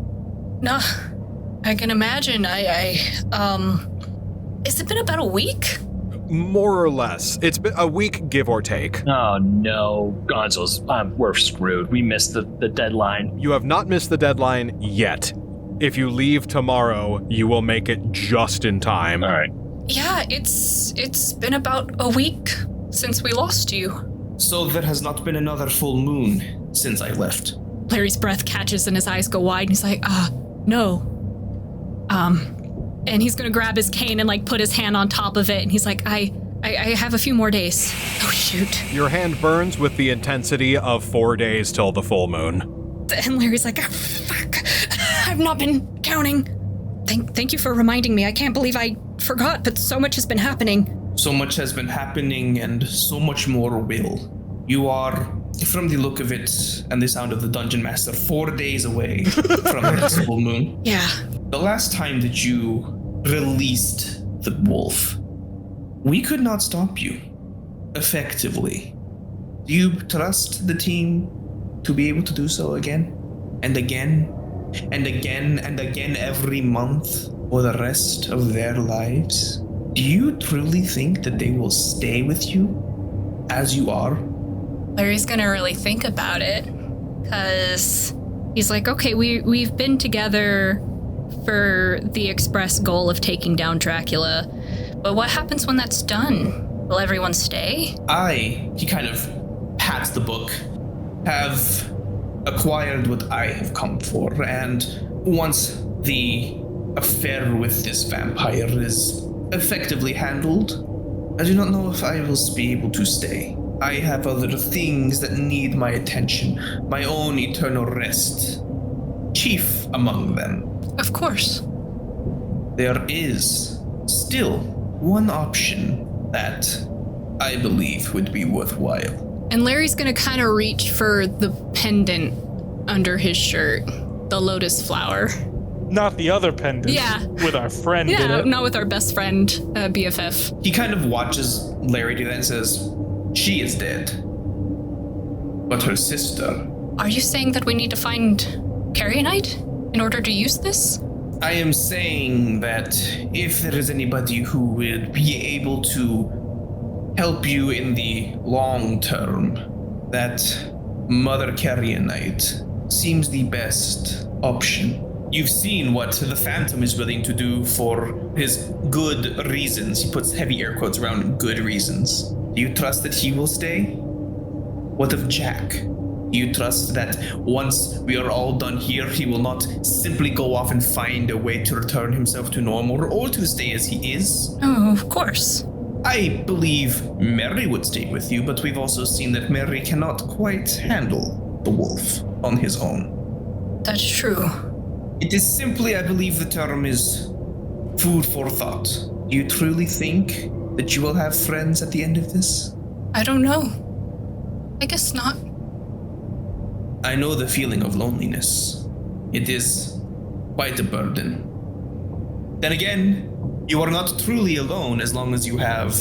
No, I can imagine. Has it been about a week? More or less. It's been a week, give or take. Oh no, Gonzo's, we're screwed. We missed the deadline. You have not missed the deadline yet. If you leave tomorrow, you will make it just in time. All right. Yeah, it's been about a week since we lost you. So there has not been another full moon since I left. Larry's breath catches and his eyes go wide and he's like, no. And he's gonna grab his cane and like put his hand on top of it and he's like, I have a few more days. Oh shoot. Your hand burns with the intensity of 4 days till the full moon. And Larry's like, fuck, I've not been counting. Thank you for reminding me. I can't believe I forgot, but so much has been happening. So much has been happening and so much more will. You are, from the look of it and the sound of the Dungeon Master, 4 days away from the next full moon. Yeah. The last time that you released the wolf, we could not stop you effectively. Do you trust the team to be able to do so again and again and again and again every month for the rest of their lives? Do you truly think that they will stay with you as you are? Larry's gonna really think about it, because he's like, okay, we've been together for the express goal of taking down Dracula, but what happens when that's done? Will everyone stay? He kind of pats the book, have acquired what I have come for, and once the affair with this vampire is effectively handled, I do not know if I will be able to stay. I have other things that need my attention, my own eternal rest. Chief among them. Of course. There is still one option that I believe would be worthwhile. And Larry's gonna kind of reach for the pendant under his shirt, the lotus flower. Not the other pendant. Yeah. With our friend in Yeah, it. not with our best friend, BFF. He kind of watches Larry do that and says, she is dead. But her sister... Are you saying that we need to find Carrionite in order to use this? I am saying that if there is anybody who would be able to help you in the long term, that Mother Carrionite seems the best option. You've seen what the Phantom is willing to do for his good reasons. He puts heavy air quotes around good reasons. Do you trust that he will stay? What of Jack? Do you trust that once we are all done here, he will not simply go off and find a way to return himself to normal or to stay as he is? Oh, of course. I believe Mary would stay with you, but we've also seen that Mary cannot quite handle the wolf on his own. That's true. It is simply, I believe the term is food for thought. Do you truly think that you will have friends at the end of this? I don't know. I guess not. I know the feeling of loneliness. It is quite a burden. Then again, you are not truly alone as long as you have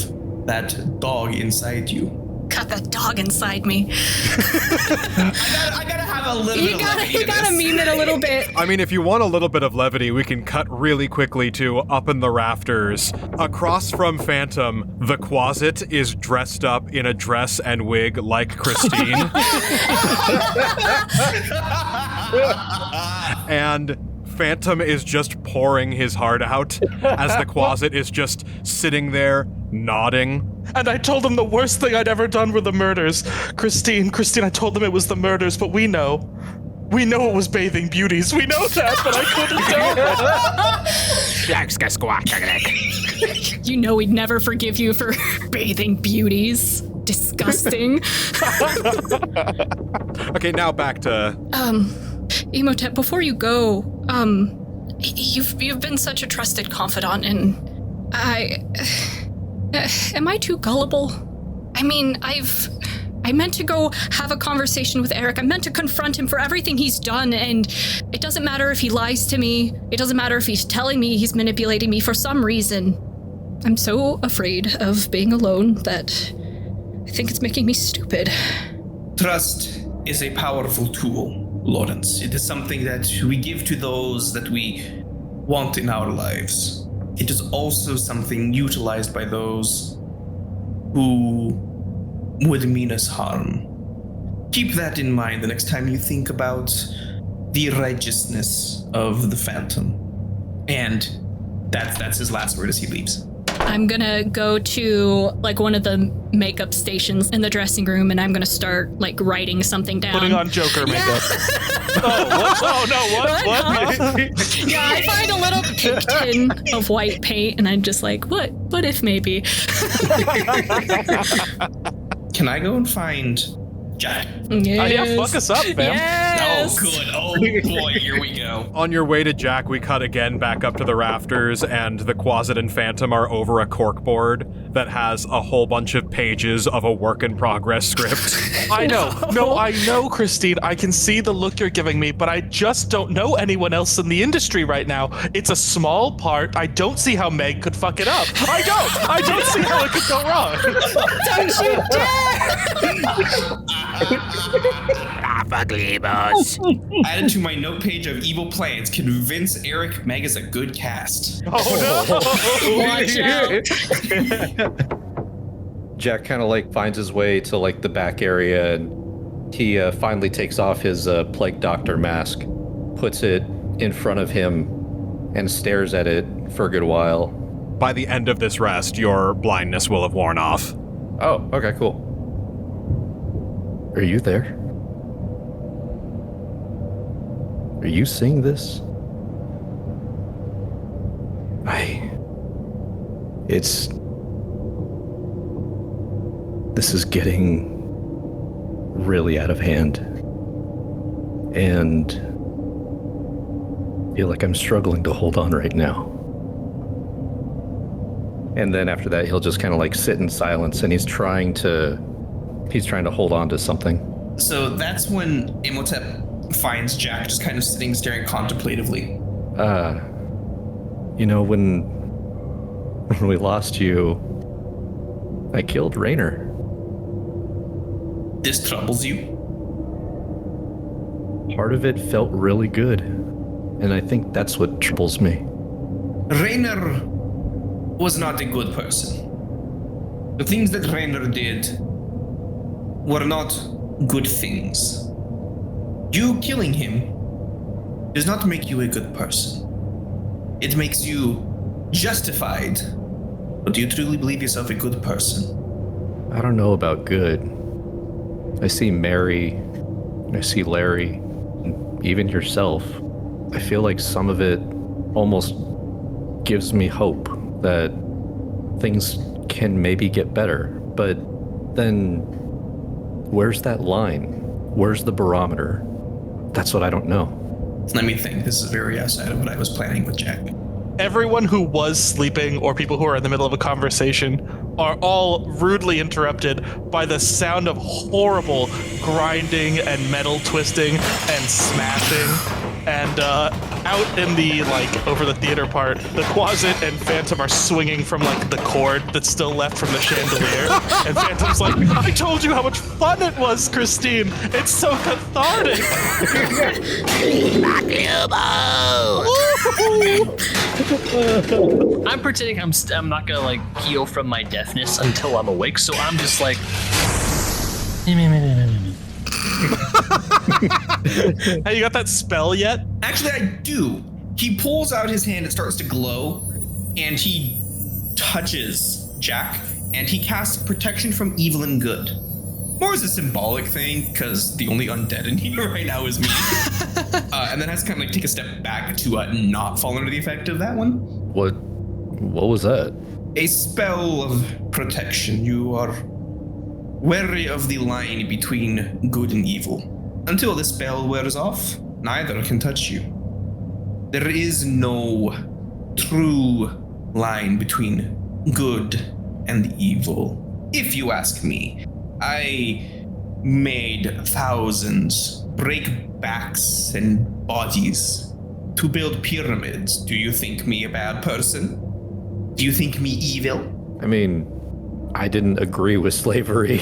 that dog inside you. Got that dog inside me. I gotta have a little bit of levity. You gotta meme it a little bit. I mean, if you want a little bit of levity, we can cut really quickly to up in the rafters. Across from Phantom, the Quasit is dressed up in a dress and wig like Christine. And Phantom is just pouring his heart out as the Quasit is just sitting there nodding. And I told them the worst thing I'd ever done were the murders. Christine, I told them it was the murders, but we know. We know it was bathing beauties. We know that, but I couldn't tell them. You know we'd never forgive you for bathing beauties. Disgusting. Okay, now back to... Imhotep, before you go, you've been such a trusted confidant, and am I too gullible? I mean, I meant to go have a conversation with Erik. I meant to confront him for everything he's done, and it doesn't matter if he lies to me. It doesn't matter if he's telling me he's manipulating me for some reason. I'm so afraid of being alone that I think it's making me stupid. Trust is a powerful tool, Lawrence. It is something that we give to those that we want in our lives. It is also something utilized by those who would mean us harm. Keep that in mind the next time you think about the righteousness of the Phantom. And that's his last word as he leaves. I'm gonna go to like one of the makeup stations in the dressing room, and I'm gonna start like writing something down. Putting on Joker makeup. What? Yeah, I find a little pink tin of white paint, and I'm just like, what if maybe? Can I go and find Jack? Yes. Yeah, fuck us up, fam. Yes. Oh, good. Oh, boy, here we go. On your way to Jack, we cut again back up to the rafters, and the Quasit and Phantom are over a corkboard that has a whole bunch of pages of a work-in-progress script. I know. No, I know, Christine. I can see the look you're giving me, but I just don't know anyone else in the industry right now. It's a small part. I don't see how Meg could fuck it up. I don't see how it could go wrong. Don't you dare! Added to my note page of evil plans, convince Erik Meg is a good cast. Oh, no. Watch out. Jack kind of like finds his way to like the back area, and he finally takes off his plague doctor mask, puts it in front of him, and stares at it for a good while. By the end of this rest, your blindness will have worn off. Oh, okay, cool. Are you there? Are you seeing this? This is getting really out of hand. And I feel like I'm struggling to hold on right now. And then after that, he'll just kind of like sit in silence, and he's trying to hold on to something. So that's when Imhotep finds Jack just kind of sitting, staring contemplatively. When we lost you, I killed Raynor. This troubles you? Part of it felt really good, and I think that's what troubles me. Raynor was not a good person. The things that Raynor did were not good things. You killing him does not make you a good person. It makes you justified. But do you truly believe yourself a good person? I don't know about good. I see Mary, I see Larry, and even yourself. I feel like some of it almost gives me hope that things can maybe get better. But then, where's that line? Where's the barometer? That's what I don't know. Let me think. This is very outside of what I was planning with Jack. Everyone who was sleeping or people who are in the middle of a conversation are all rudely interrupted by the sound of horrible grinding and metal twisting and smashing. And out in the, over the theater part, the Quasit and Phantom are swinging from, the cord that's still left from the chandelier. And Phantom's like, I told you how much fun it was, Christine. It's so cathartic. I'm pretending I'm not gonna heal from my deafness until I'm awake, so I'm just like. Hey, you got that spell yet? Actually, I do. He pulls out his hand, it starts to glow, and he touches Jack, and he casts protection from evil and good. More as a symbolic thing, because the only undead in here right now is me. And then has to kind of take a step back to not fall under the effect of that one. What was that? A spell of protection. You are wary of the line between good and evil. Until the spell wears off, neither can touch you. There is no true line between good and evil. If you ask me, I made thousands break backs and bodies to build pyramids. Do you think me a bad person? Do you think me evil? I mean, I didn't agree with slavery.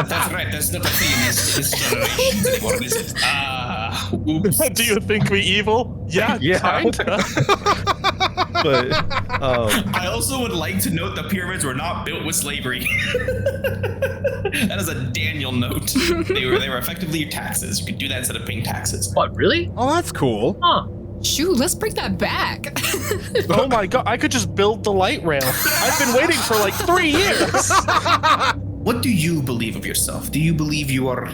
That's right, that's not a thing in this generation anymore, is it? Oops. Do you think me evil? Yeah. Kinda. But I also would like to note the pyramids were not built with slavery. That is a Daniel note. They were effectively your taxes. You could do that instead of paying taxes. What, really? Oh, that's cool. Huh. Shoot, let's bring that back. Oh my god, I could just build the light rail. I've been waiting for 3 years. What do you believe of yourself? Do you believe you are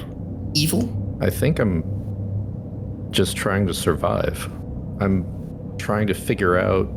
evil? I think I'm just trying to survive. I'm trying to figure out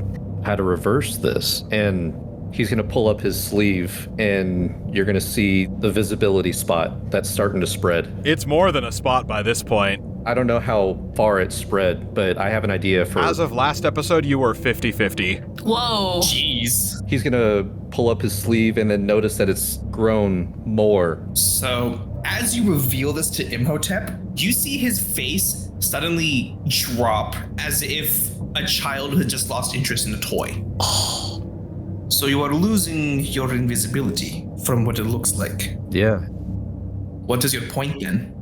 how to reverse this. And he's going to pull up his sleeve and you're going to see the visibility spot that's starting to spread. It's more than a spot by this point. I don't know how far it spread, but I have an idea for... As of last episode, you were 50-50. Whoa. Jeez. He's going to pull up his sleeve and then notice that it's grown more. So, as you reveal this to Imhotep, you see his face suddenly drop as if a child had just lost interest in a toy. So you are losing your invisibility from what it looks like. Yeah. What is your point then?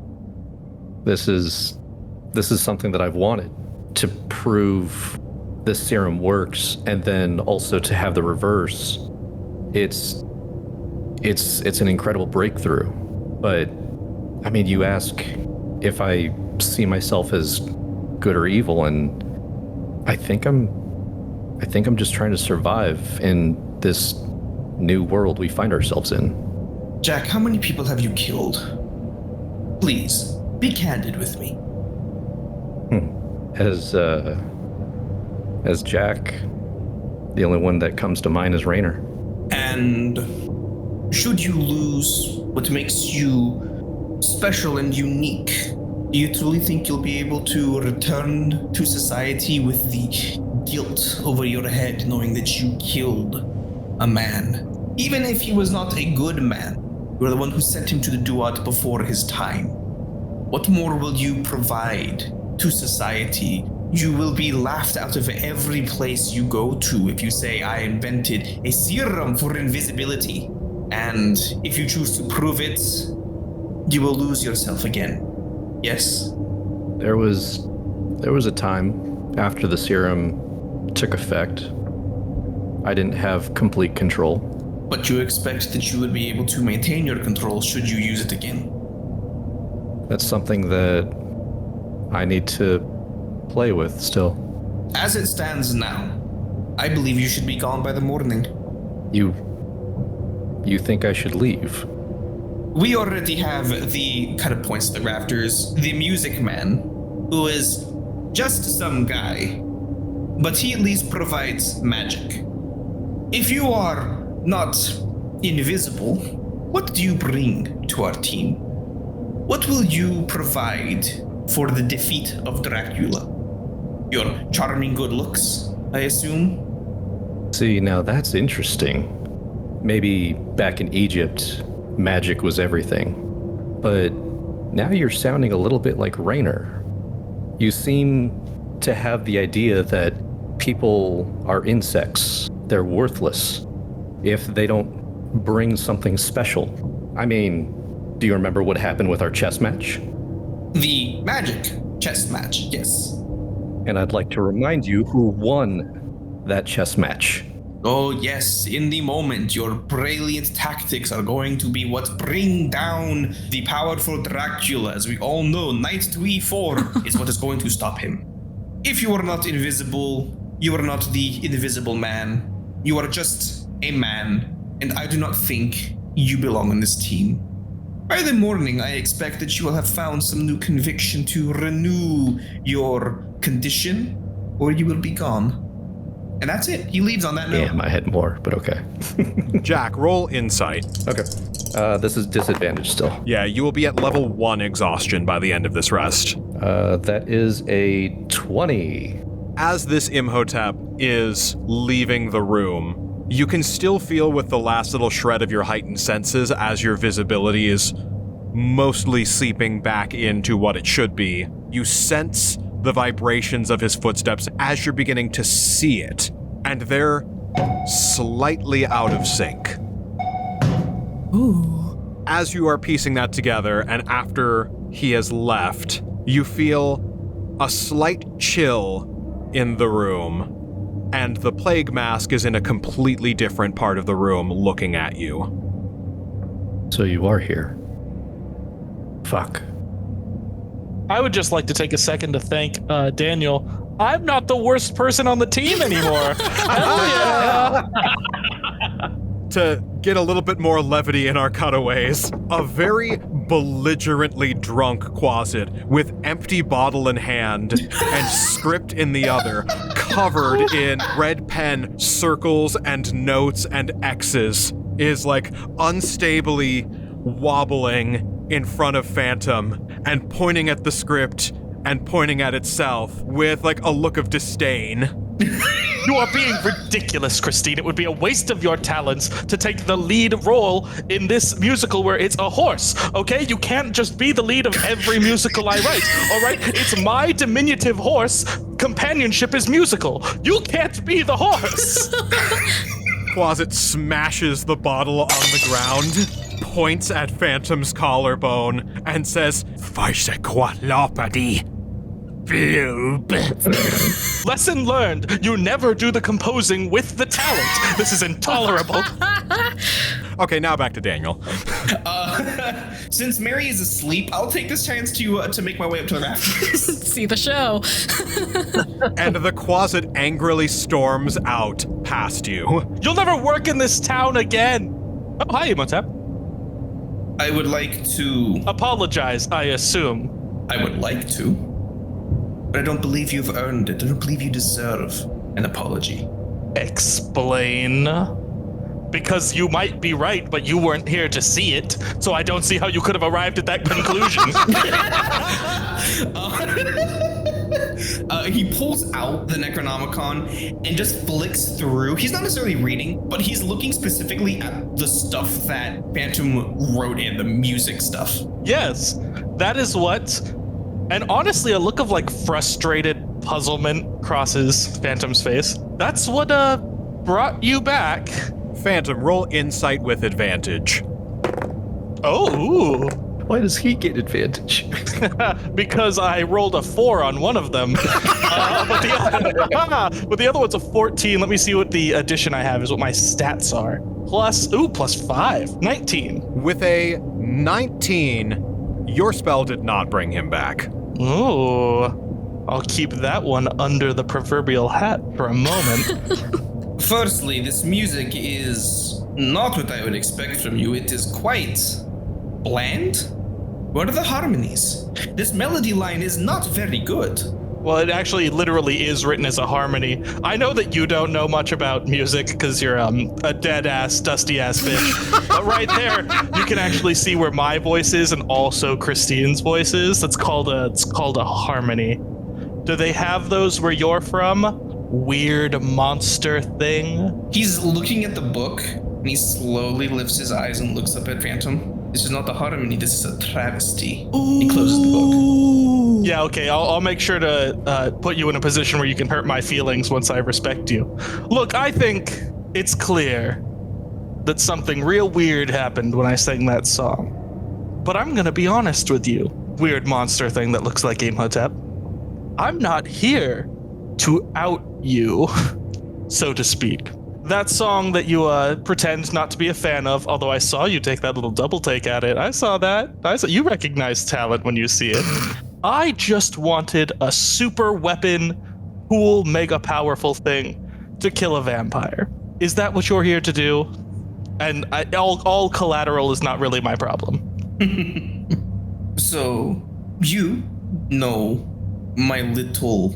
This is something that I've wanted, to prove this serum works, and then also to have the reverse. It's an incredible breakthrough. But I mean, you ask if I see myself as good or evil, and I think I'm just trying to survive in this new world we find ourselves in. Jack, how many people have you killed? Please, be candid with me. As Jack, the only one that comes to mind is Raynor. And should you lose what makes you special and unique, do you truly think you'll be able to return to society with the guilt over your head knowing that you killed a man? Even if he was not a good man, you're the one who sent him to the Duat before his time. What more will you provide to society? You will be laughed out of every place you go to if you say, I invented a serum for invisibility. And if you choose to prove it, you will lose yourself again. Yes? There was a time after the serum took effect. I didn't have complete control. But you expect that you would be able to maintain your control should you use it again? That's something that I need to play with still. As it stands now, I believe you should be gone by the morning. You think I should leave? We already have the, kind of points to the rafters, the music man, who is just some guy, but he at least provides magic. If you are not invisible, what do you bring to our team? What will you provide for the defeat of Dracula? Your charming good looks, I assume? See, now that's interesting. Maybe back in Egypt, magic was everything. But now you're sounding a little bit like Raynor. You seem to have the idea that people are insects. They're worthless if they don't bring something special. I mean, do you remember what happened with our chess match? The magic chess match, yes. And I'd like to remind you who won that chess match. Oh yes, in the moment, your brilliant tactics are going to be what bring down the powerful Dracula. As we all know, knight to e4 is what is going to stop him. If you are not invisible, you are not the invisible man. You are just a man, and I do not think you belong on this team. By the morning, I expect that you will have found some new conviction to renew your condition, or you will be gone. And that's it. He leaves on that note. Damn, I had more, but okay. Jack, roll insight. Okay. This is disadvantage still. Yeah, you will be at level 1 exhaustion by the end of this rest. That is a 20. As this Imhotep is leaving the room, you can still feel with the last little shred of your heightened senses as your visibility is mostly seeping back into what it should be. You sense the vibrations of his footsteps as you're beginning to see it, and they're slightly out of sync. Ooh. As you are piecing that together, and after he has left, you feel a slight chill in the room, and the plague mask is in a completely different part of the room looking at you. So you are here. Fuck. I would just like to take a second to thank Daniel. I'm not the worst person on the team anymore. Hell yeah! To get a little bit more levity in our cutaways, a very belligerently drunk Quasit with empty bottle in hand and script in the other, covered in red pen circles and notes and X's, is like unstably wobbling in front of Phantom and pointing at the script and pointing at itself with like a look of disdain. You are being ridiculous, Christine. It would be a waste of your talents to take the lead role in this musical where it's a horse, okay? You can't just be the lead of every musical I write, all right? It's my diminutive horse. Companionship is musical. You can't be the horse. Quasit smashes the bottle on the ground, points at Phantom's collarbone, and says, "Faise qualopody. Lesson learned. You never do the composing with the talent. This is intolerable." Okay, now back to Daniel. Since Mary is asleep, I'll take this chance to make my way up to the rafters. See the show. And the Quasit angrily storms out past you. You'll never work in this town again. Oh, hi, Imhotep. I would like to... Apologize, I assume. I would like to. But I don't believe you've earned it. I don't believe you deserve an apology. Explain. Because you might be right, but you weren't here to see it, so I don't see how you could have arrived at that conclusion. He pulls out the Necronomicon and just flicks through. He's not necessarily reading, but he's looking specifically at the stuff that Phantom wrote in, the music stuff. Yes, that is what... And honestly, a look of like frustrated puzzlement crosses Phantom's face. That's what brought you back. Phantom, roll insight with advantage. Oh, ooh. Why does he get advantage? Because I rolled a 4 on one of them. But the other one's a 14. Let me see what the addition I have is, what my stats are. Plus 5. 19. With a 19, your spell did not bring him back. Ooh. I'll keep that one under the proverbial hat for a moment. Firstly, this music is not what I would expect from you. It is quite bland. What are the harmonies? This melody line is not very good. Well, it actually literally is written as a harmony. I know that you don't know much about music because you're a dead-ass, dusty-ass bitch. But right there, you can actually see where my voice is and also Christine's voice is. It's called a harmony. Do they have those where you're from? Weird monster thing? He's looking at the book, and he slowly lifts his eyes and looks up at Phantom. This is not a harmony, this is a travesty. He closes the book. Yeah, okay, I'll make sure to put you in a position where you can hurt my feelings once I respect you. Look, I think it's clear that something real weird happened when I sang that song. But I'm gonna be honest with you, weird monster thing that looks like Imhotep. I'm not here to out you, so to speak. That song that you pretend not to be a fan of, although I saw you take that little double take at it. I saw that. You recognize talent when you see it. I just wanted a super weapon, cool, mega powerful thing to kill a vampire. Is that what you're here to do? And all collateral is not really my problem. So, you know my little,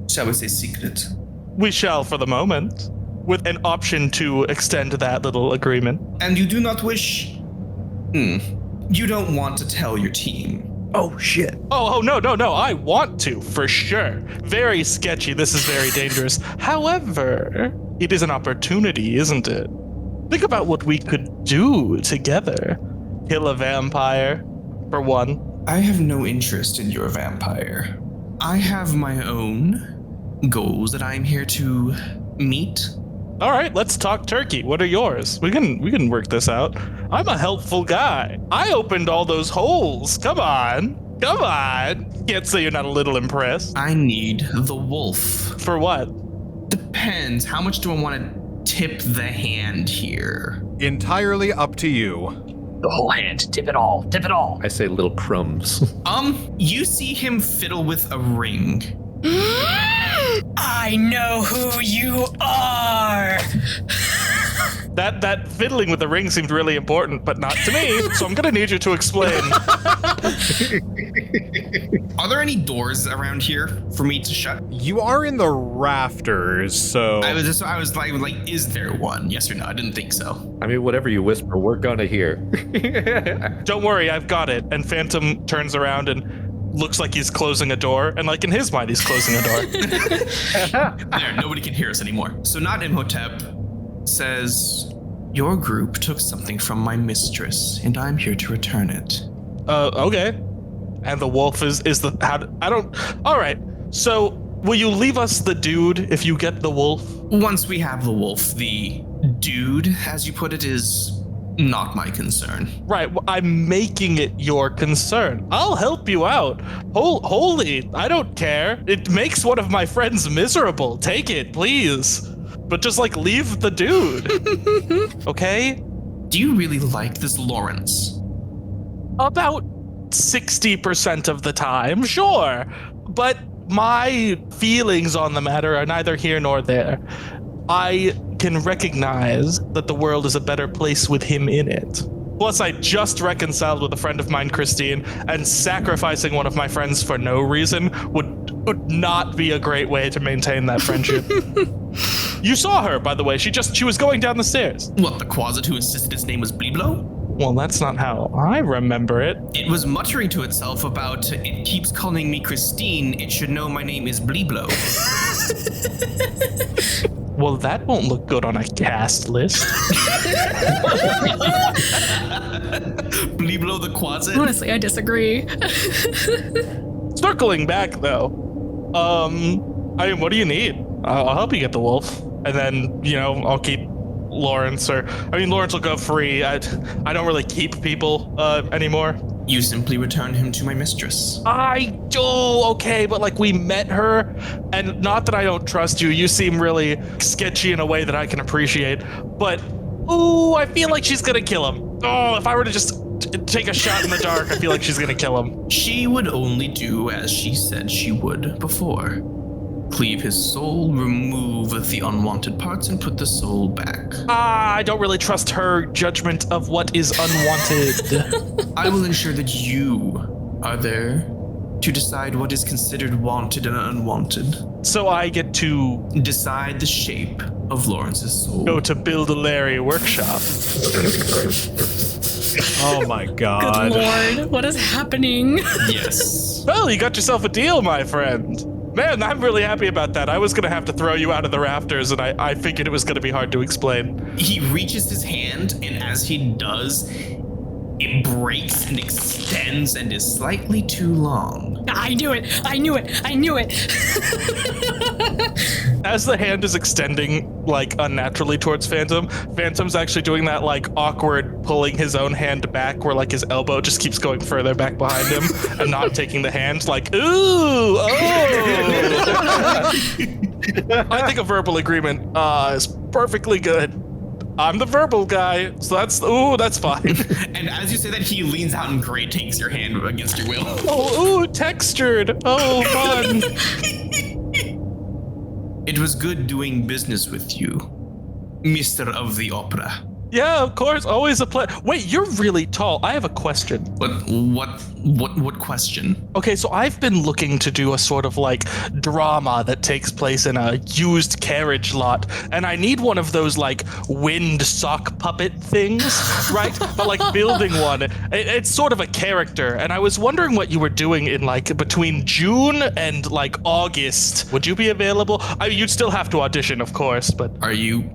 shall we say, secret. We shall for the moment, with an option to extend that little agreement. And you do not wish... You don't want to tell your team. Oh, shit. Oh, no, I want to, for sure. Very sketchy, this is very dangerous. However, it is an opportunity, isn't it? Think about what we could do together. Kill a vampire, for one. I have no interest in your vampire. I have my own goals that I'm here to meet. All right, let's talk turkey. What are yours? We can work this out. I'm a helpful guy. I opened all those holes. Come on. Can't say you're not a little impressed. I need the wolf. For what? Depends. How much do I want to tip the hand here? Entirely up to you. The whole hand. Tip it all. I say little crumbs. You see him fiddle with a ring. I know who you are. That fiddling with the ring seemed really important, but not to me, so I'm gonna need you to explain. Are there any doors around here for me to shut? You are in the rafters, so... I was like, is there one? Yes or no? I didn't think so. I mean, whatever you whisper, we're gonna hear. Don't worry, I've got it. And Phantom turns around and looks like he's closing a door, and like in his mind, he's closing a door. There, nobody can hear us anymore. So not Imhotep says, your group took something from my mistress, and I'm here to return it. Okay. And the wolf is all right. So will you leave us the dude if you get the wolf? Once we have the wolf, the dude, as you put it, is not my concern. Right, well, I'm making it your concern. I'll help you out. Holy, I don't care. It makes one of my friends miserable. Take it, please. But just like leave the dude. Okay? Do you really like this Lawrence? About 60% of the time, sure. But my feelings on the matter are neither here nor there. I can recognize that the world is a better place with him in it. Plus, I just reconciled with a friend of mine, Christine, and sacrificing one of my friends for no reason would not be a great way to maintain that friendship. You saw her, by the way. She was going down the stairs. What, the Quasit who insisted his name was Bliblo? Well, that's not how I remember it. It was muttering to itself about, it keeps calling me Christine, it should know my name is Bliblo. Well, that won't look good on a cast list. Bliblo the Quasit? Honestly, I disagree. Circling back, though. What do you need? I'll help you get the wolf. And then, I'll keep Lawrence, Lawrence will go free. I don't really keep people anymore. You simply return him to my mistress. I do, okay, but like we met her, and not that I don't trust you, you seem really sketchy in a way that I can appreciate, but, I feel like she's gonna kill him. Oh, if I were to just take a shot in the dark, I feel like she's gonna kill him. She would only do as she said she would before. cleave his soul, remove the unwanted parts, and put the soul back. I don't really trust her judgment of what is unwanted. I will ensure that you are there to decide what is considered wanted and unwanted. So I get to Decide the shape of Lawrence's soul. go to Build a Larry workshop. Oh my god. Good lord, what is happening? Yes. Well, you got yourself a deal, my friend. Man, I'm really happy about that. I was going to have to throw you out of the rafters, and I figured it was going to be hard to explain. He reaches his hand, and as he does, it breaks and extends and is slightly too long. I knew it. As the hand is extending, like, unnaturally towards Phantom, Phantom's actually doing that, like, awkward pulling his own hand back where, like, his elbow just keeps going further back behind him and not taking the hand, like, ooh, oh. I think a verbal agreement is perfectly good. I'm the verbal guy, so that's fine. And as you say that, he leans out and Gray takes your hand against your will. Oh, ooh, textured. Oh, fun. It was good doing business with you, Mr. of the Opera. Yeah, of course, always a pleasure. Wait, you're really tall. I have a question. What question? Okay, so I've been looking to do a sort of like drama that takes place in a used carriage lot, and I need one of those like wind sock puppet things, right? But like building one. It's sort of a character, and I was wondering what you were doing in like between June and like August. Would you be available? You'd still have to audition, of course, but Are you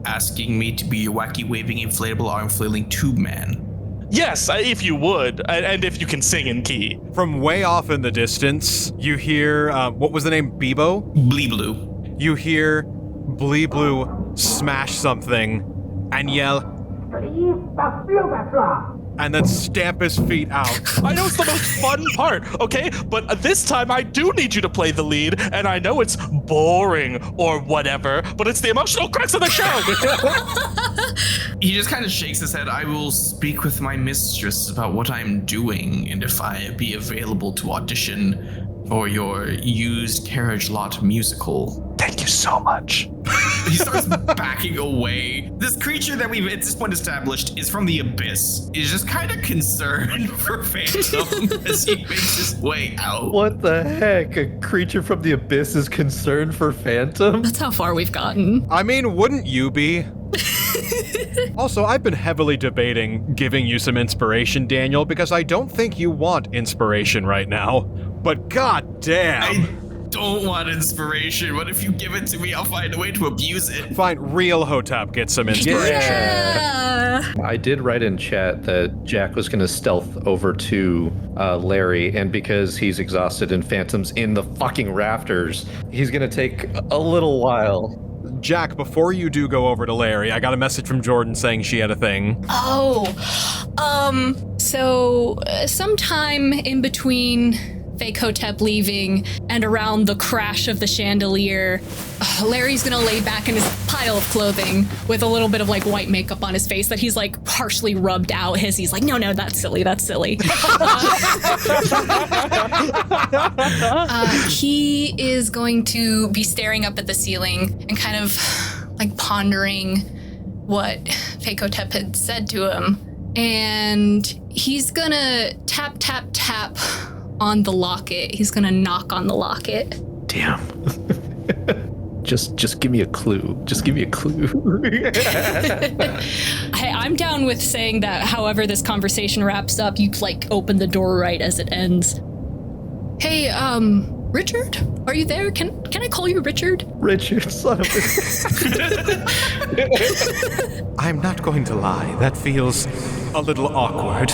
asking me to be your wacky waving inflatable arm flailing tube man? yes, if you would, and if you can sing in key. From way off in the distance, you hear, what was the name? Bebo? Blee Blue. You hear Blee Blue smash something and yell, and then stamp his feet out. I know it's the most fun part, okay? But this time I do need you to play the lead, and I know it's boring or whatever, but it's the emotional crux of the show. He just kind of shakes his head. I will speak with my mistress about what I'm doing and if I be available to audition for your used carriage lot musical. Thank you so much. He starts backing away. This creature that we've at this point established is from the abyss. Is just kind of concerned for Phantom as he makes his way out. What the heck? A creature from the abyss is concerned for Phantom? That's how far we've gotten. I mean, wouldn't you be? Also, I've been heavily debating giving you some inspiration, Daniel, because I don't think you want inspiration right now. But god damn. I don't want inspiration. What if you give it to me? I'll find a way to abuse it. Fine, real Hotep gets some inspiration. Yeah. I did write in chat that Jack was going to stealth over to Larry, and because he's exhausted and Phantom's in the fucking rafters, he's going to take a little while. Jack, before you do go over to Larry, I got a message from Jordan saying she had a thing. So sometime in between fake Hotep leaving and around the crash of the chandelier, Larry's gonna lay back in his pile of clothing with a little bit of like white makeup on his face that he's like partially rubbed out. He's like, no, that's silly. He is going to be staring up at the ceiling and kind of like pondering what fake Hotep had said to him. And he's gonna tap on the locket. He's gonna knock on the locket. Damn. Just give me a clue. Just give me a clue. Hey, I'm down with saying that however this conversation wraps up, you like open the door right as it ends. Hey, Richard? Are you there? Can I call you Richard? Richard, son of a... I'm not going to lie, that feels a little awkward.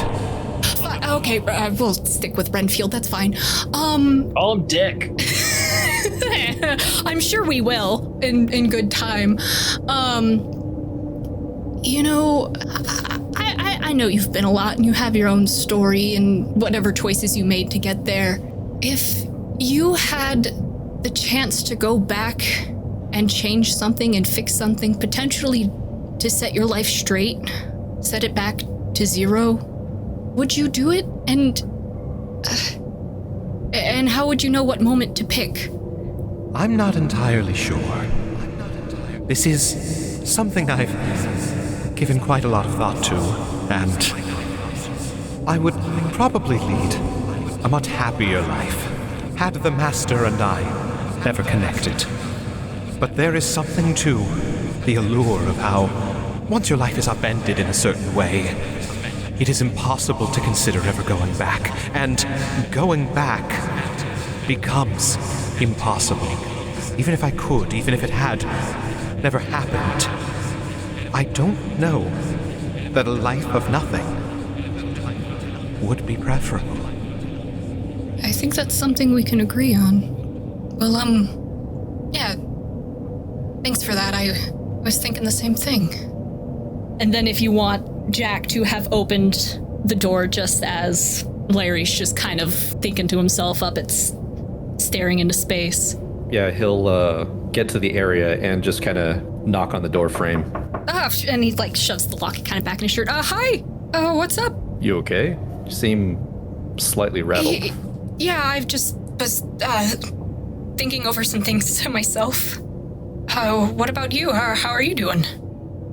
Okay, we'll stick with Renfield, that's fine. Call him Dick. I'm sure we will, in good time. I know you've been a lot and you have your own story and whatever choices you made to get there. If you had the chance to go back and change something and fix something, potentially to set your life straight, set it back to zero, would you do it? And how would you know what moment to pick? I'm not entirely sure. This is something I've given quite a lot of thought to, and I would probably lead a much happier life had the Master and I never connected. But there is something to the allure of how, once your life is upended in a certain way, it is impossible to consider ever going back, and going back becomes impossible. Even if I could, even if it had never happened, I don't know that a life of nothing would be preferable. I think that's something we can agree on. Well, yeah. Thanks for that. I was thinking the same thing. And then if you want Jack to have opened the door just as Larry's just kind of thinking to himself up at staring into space. Yeah, he'll get to the area and just kind of knock on the door frame. And he like shoves the locket kind of back in his shirt. Hi. What's up? You okay? You seem slightly rattled. Yeah, I've just was thinking over some things to myself. What about you? How are you doing?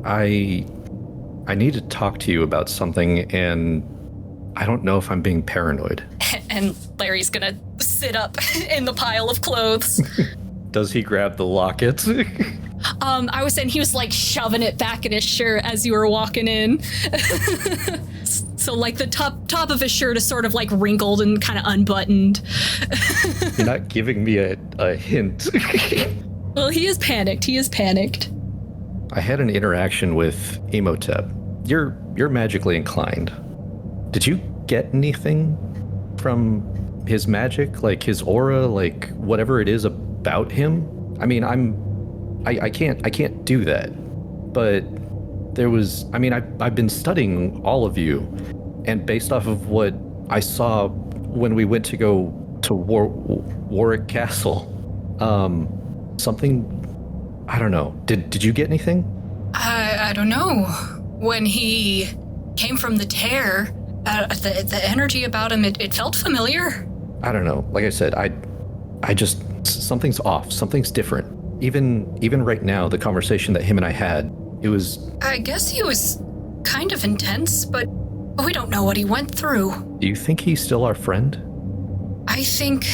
I need to talk to you about something, and I don't know if I'm being paranoid. And Larry's gonna sit up in the pile of clothes. Does he grab the locket? I was saying he was like shoving it back in his shirt as you were walking in. So like the top of his shirt is sort of like wrinkled and kind of unbuttoned. You're not giving me a hint. Well, he is panicked. I had an interaction with Imhotep. You're magically inclined. Did you get anything from his magic? Like his aura, like whatever it is about him? I mean, I can't do that. But there was, I mean, I've been studying all of you, and based off of what I saw when we went to go to Warwick Castle, something, I don't know. Did you get anything? I don't know. When he came from the tear, the energy about him, it felt familiar. I don't know. Like I said, I just, something's off. Something's different. Even right now, the conversation that him and I had, it was... I guess he was kind of intense, but we don't know what he went through. Do you think he's still our friend? I think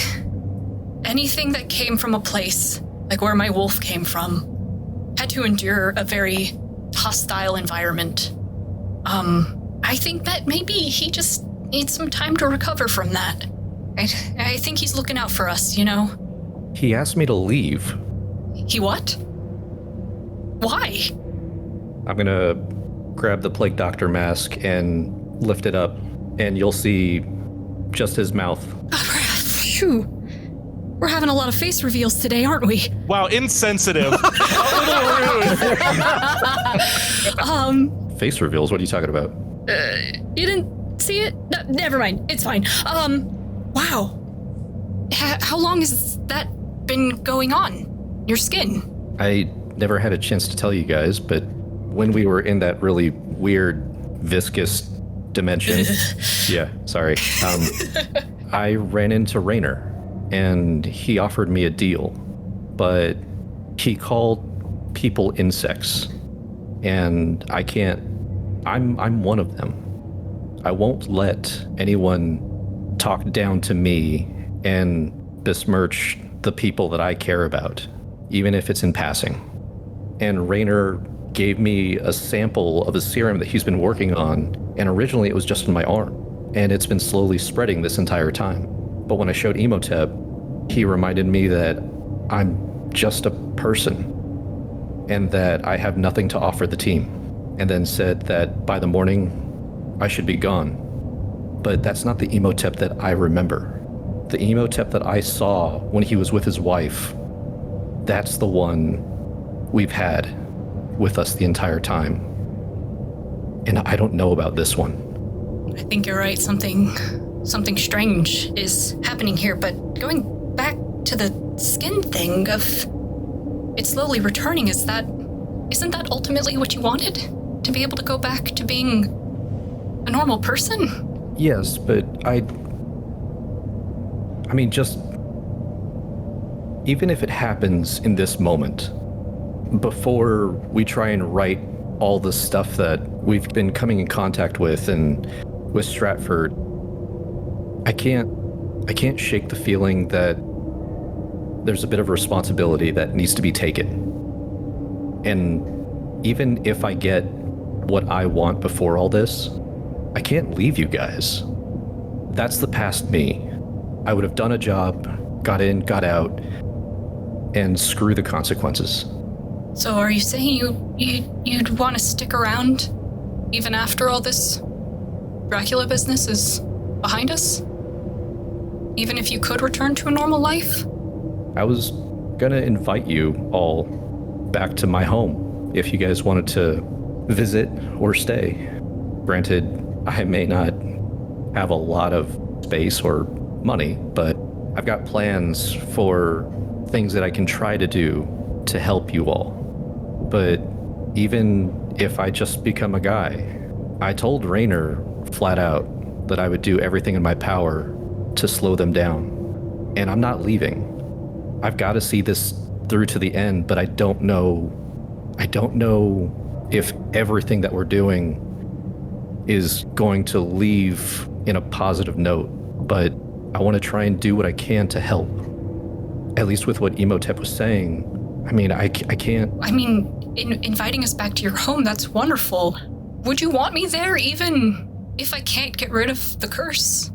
anything that came from a place, like where my wolf came from, had to endure a very hostile environment. I think that maybe he just needs some time to recover from that. I think he's looking out for us, you know? He asked me to leave. He what? Why? I'm gonna grab the plague doctor mask and lift it up, and you'll see just his mouth. Phew. We're having a lot of face reveals today, aren't we? Wow, insensitive. A little rude. Face reveals? What are you talking about? You didn't see it? No, never mind. It's fine. Wow. How long has that been going on? Your skin? I never had a chance to tell you guys, but when we were in that really weird, viscous dimension, yeah, sorry, I ran into Raynor, and he offered me a deal, but he called people insects, and I can't, I'm one of them. I won't let anyone talk down to me and besmirch the people that I care about, even if it's in passing. And Raynor gave me a sample of a serum that he's been working on, and originally it was just in my arm, and it's been slowly spreading this entire time. But when I showed Imhotep, he reminded me that I'm just a person, and that I have nothing to offer the team, and then said that by the morning, I should be gone. But that's not the Imhotep that I remember. The Imhotep that I saw when he was with his wife, that's the one we've had with us the entire time. And I don't know about this one. I think you're right. Something strange is happening here, but going back to the skin thing of it slowly returning, isn't that ultimately what you wanted? To be able to go back to being a normal person? Yes, but I mean, just even if it happens in this moment, before we try and right all the stuff that we've been coming in contact with and with Stratford, I can't shake the feeling that there's a bit of responsibility that needs to be taken. And even if I get what I want before all this, I can't leave you guys. That's the past me. I would have done a job, got in, got out, and screw the consequences. So are you saying you'd want to stick around even after all this Dracula business is behind us? Even if you could return to a normal life? I was gonna invite you all back to my home if you guys wanted to visit or stay. Granted, I may not have a lot of space or money, but I've got plans for things that I can try to do to help you all. But even if I just become a guy, I told Raynor flat out that I would do everything in my power to slow them down. And I'm not leaving. I've got to see this through to the end, but I don't know if everything that we're doing is going to leave in a positive note, but I want to try and do what I can to help. At least with what Imhotep was saying. I mean, I can't... I mean, inviting us back to your home, that's wonderful. Would you want me there even if I can't get rid of the curse?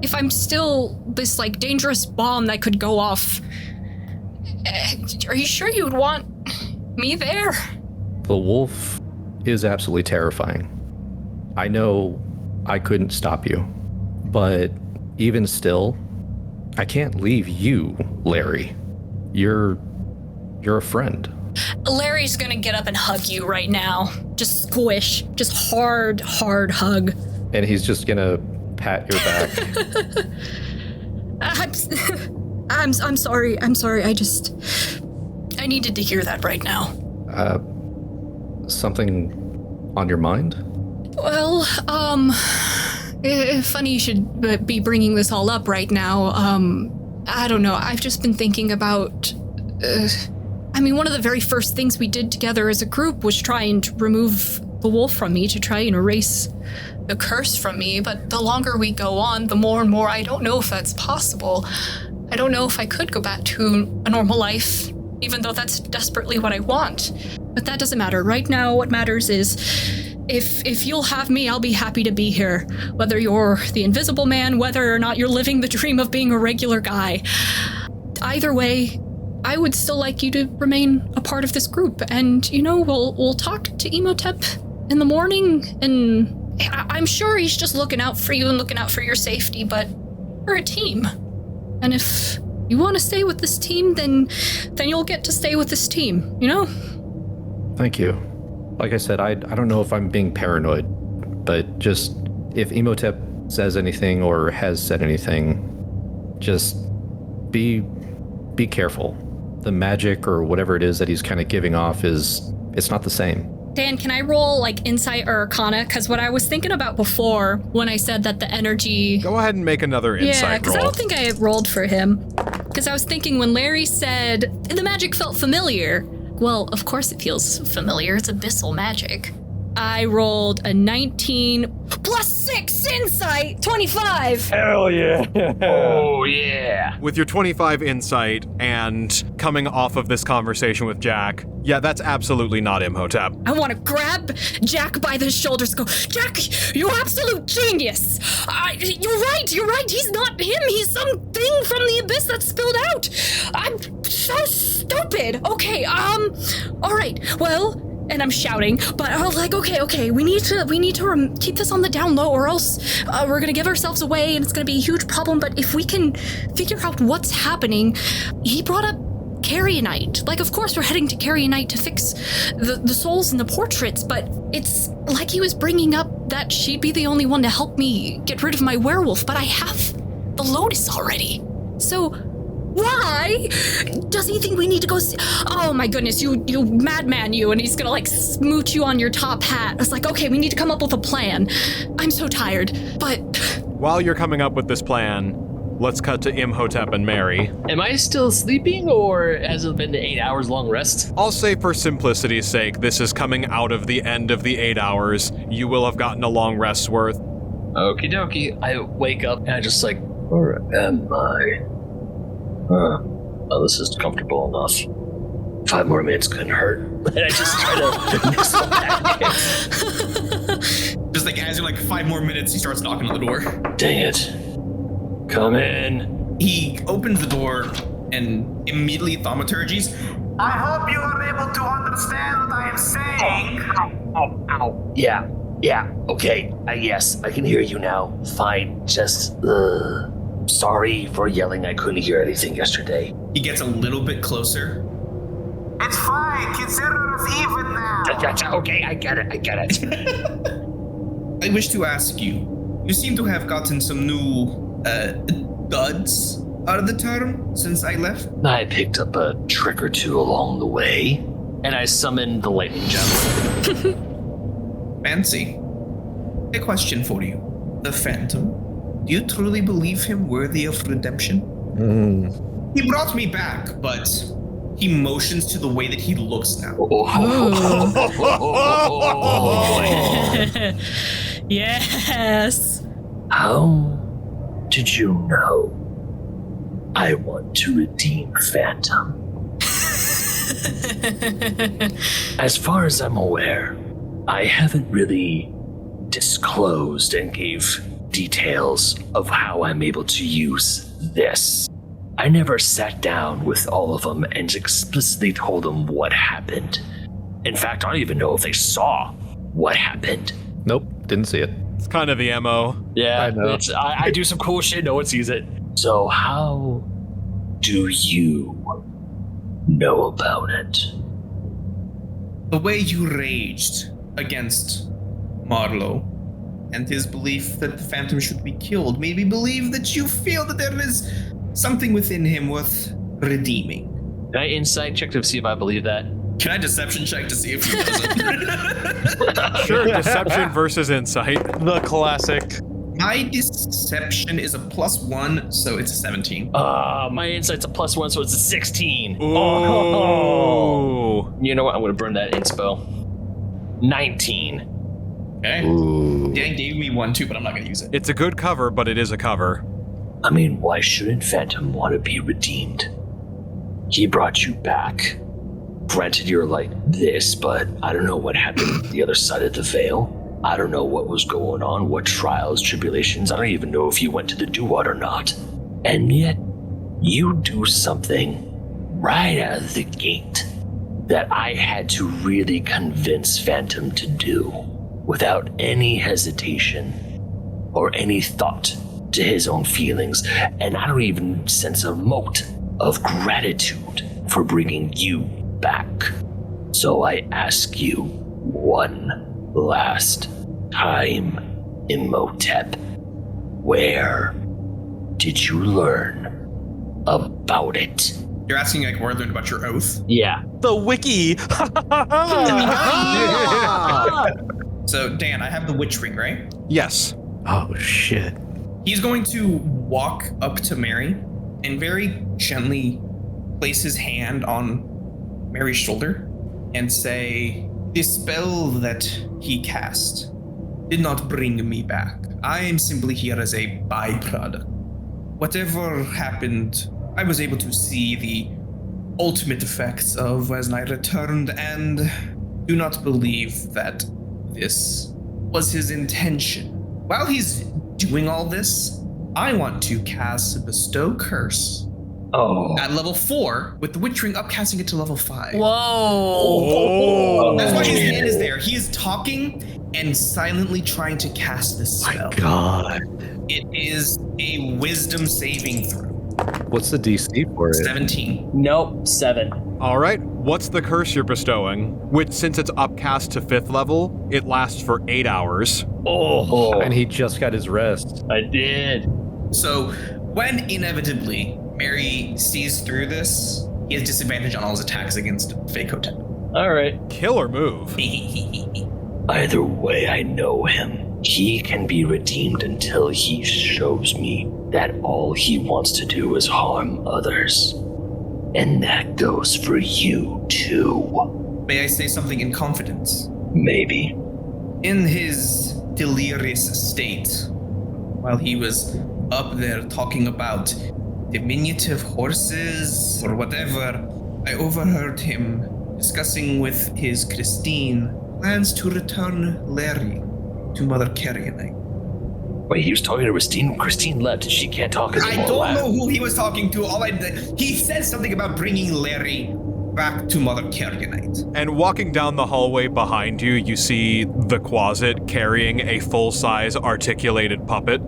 If I'm still this, like, dangerous bomb that could go off, are you sure you would want me there? The wolf is absolutely terrifying. I know I couldn't stop you, but even still, I can't leave you, Larry. You're a friend. Larry's gonna get up and hug you right now. Just squish. Just hard hug. And he's just gonna pat your back. I'm sorry. I needed to hear that right now. Something on your mind? Well, funny you should be bringing this all up right now. I don't know. I've just been thinking about, one of the very first things we did together as a group was try and remove the wolf from me, to try and erase the curse from me. But the longer we go on, the more and more I don't know if that's possible. I don't know if I could go back to a normal life, even though that's desperately what I want. But that doesn't matter. Right now, what matters is if you'll have me, I'll be happy to be here. Whether you're the Invisible Man, whether or not you're living the dream of being a regular guy. Either way, I would still like you to remain a part of this group. And, we'll talk to Imhotep in the morning, and I'm sure he's just looking out for you and looking out for your safety, but we're a team. And if you want to stay with this team, then you'll get to stay with this team, Thank you. Like I said, I don't know if I'm being paranoid, but just if Imhotep says anything or has said anything, just be careful. The magic or whatever it is that he's kind of giving off it's not the same. Dan, can I roll insight or arcana? Because what I was thinking about before when I said that the energy... Go ahead and make another insight roll. Yeah, because I don't think I rolled for him. Because I was thinking when Larry said the magic felt familiar, well, of course it feels familiar. It's abyssal magic. I rolled a 19 plus 6 insight, 25. Hell yeah. Oh, yeah. With your 25 insight and coming off of this conversation with Jack, yeah, that's absolutely not Imhotep. I want to grab Jack by the shoulders and go, Jack, you absolute genius. You're right. He's not him. He's something from the abyss that spilled out. I'm so stupid. Okay, all right, well... And I'm shouting, but I was like, okay, we need to keep this on the down low, or else we're gonna give ourselves away and it's gonna be a huge problem. But if we can figure out what's happening, he brought up Carrionite. Of course we're heading to Carrionite to fix the souls in the portraits, but it's like he was bringing up that she'd be the only one to help me get rid of my werewolf, but I have the Lotus already. So why does he think we need to go see? Oh my goodness, you madman, you. And he's gonna smooch you on your top hat. I was like, okay, we need to come up with a plan. I'm so tired, but... While you're coming up with this plan, Let's cut to Imhotep and Mary. Am I still sleeping, or has it been the 8 hours long rest? I'll say for simplicity's sake, this is coming out of the end of the 8 hours. You will have gotten a long rest's worth. Okie dokie. I wake up and I just like, where am I? Oh, this is comfortable enough. 5 more minutes couldn't hurt. And I just try to nestle back. Just like as you're like 5 more minutes, he starts knocking on the door. Dang it. Come in. He opens the door and immediately thaumaturgies. I hope you are able to understand what I am saying. Ow. Yeah, okay. Yes, I can hear you now. Fine, just, sorry for yelling. I couldn't hear anything yesterday. He gets a little bit closer. It's fine. Consider us even now. Okay, I get it. I wish to ask you, you seem to have gotten some new, duds are the term since I left? I picked up a trick or two along the way, and I summoned the lightning gem. Fancy. A question for you. The Phantom, do you truly believe him worthy of redemption? He brought me back, but he motions to the way that he looks now. Yes. How did you know I want to redeem Phantom? As far as I'm aware, I haven't really disclosed and gave details of how I'm able to use this. I never sat down with all of them and explicitly told them what happened. In fact, I don't even know if they saw what happened. Nope, didn't see it. It's kind of the MO. Yeah, I know. I do some cool shit, no one sees it. So how do you know about it? The way you raged against Marlowe and his belief that the Phantom should be killed made me believe that you feel that there is something within him worth redeeming. Can I insight check to see if I believe that? Can I deception check to see if he does it? Sure, deception versus insight. The classic. My deception is a +1, so it's a 17. My insight's a +1, so it's a 16. Ooh. Oh. You know what? I'm going to burn that inspo. 19. Okay. Ooh. Dan gave me 1 too, but I'm not going to use it. It's a good cover, but it is a cover. I mean, why shouldn't Phantom want to be redeemed? He brought you back. Granted, you're like this, but I don't know what happened on the other side of the veil. I don't know what was going on, what trials, tribulations. I don't even know if you went to the do-what or not. And yet, you do something right out of the gate that I had to really convince Phantom to do without any hesitation or any thought to his own feelings. And I don't even sense a mote of gratitude for bringing you back. So I ask you one last time, Imhotep, where did you learn about it? You're asking like where I learned about your oath? Yeah. The wiki. So, Dan, I have the witch ring, right? Yes. Oh, shit. He's going to walk up to Mary and very gently place his hand on Mary's shoulder and say, "The spell that he cast did not bring me back. I am simply here as a byproduct. Whatever happened, I was able to see the ultimate effects of as I returned, and do not believe that this was his intention. While he's doing all this, I want to cast a Bestow Curse Oh. at level 4 with the Witch Ring upcasting it to level 5. Whoa. That's why his hand is there. He is talking and silently trying to cast this spell. My God. It is a wisdom saving throw. What's the DC for it? 17. Nope, 7. All right. What's the curse you're bestowing? Which, since it's upcast to 5th level, it lasts for 8 hours. Oh. And he just got his rest. I did. So when inevitably Mary sees through this, he has disadvantage on all his attacks against Fakehotep. All right. Killer move. Either way, I know him. He can be redeemed until he shows me that all he wants to do is harm others. And that goes for you, too. May I say something in confidence? Maybe. In his delirious state, while he was up there talking about diminutive horses or whatever, I overheard him discussing with his Christine plans to return Larry to Mother Carrionite. Wait, he was talking to Christine? Christine left and she can't talk anymore. I don't know who he was talking to. He said something about bringing Larry back to Mother Carrionite. And walking down the hallway behind you, you see the Quasit carrying a full-size articulated puppet.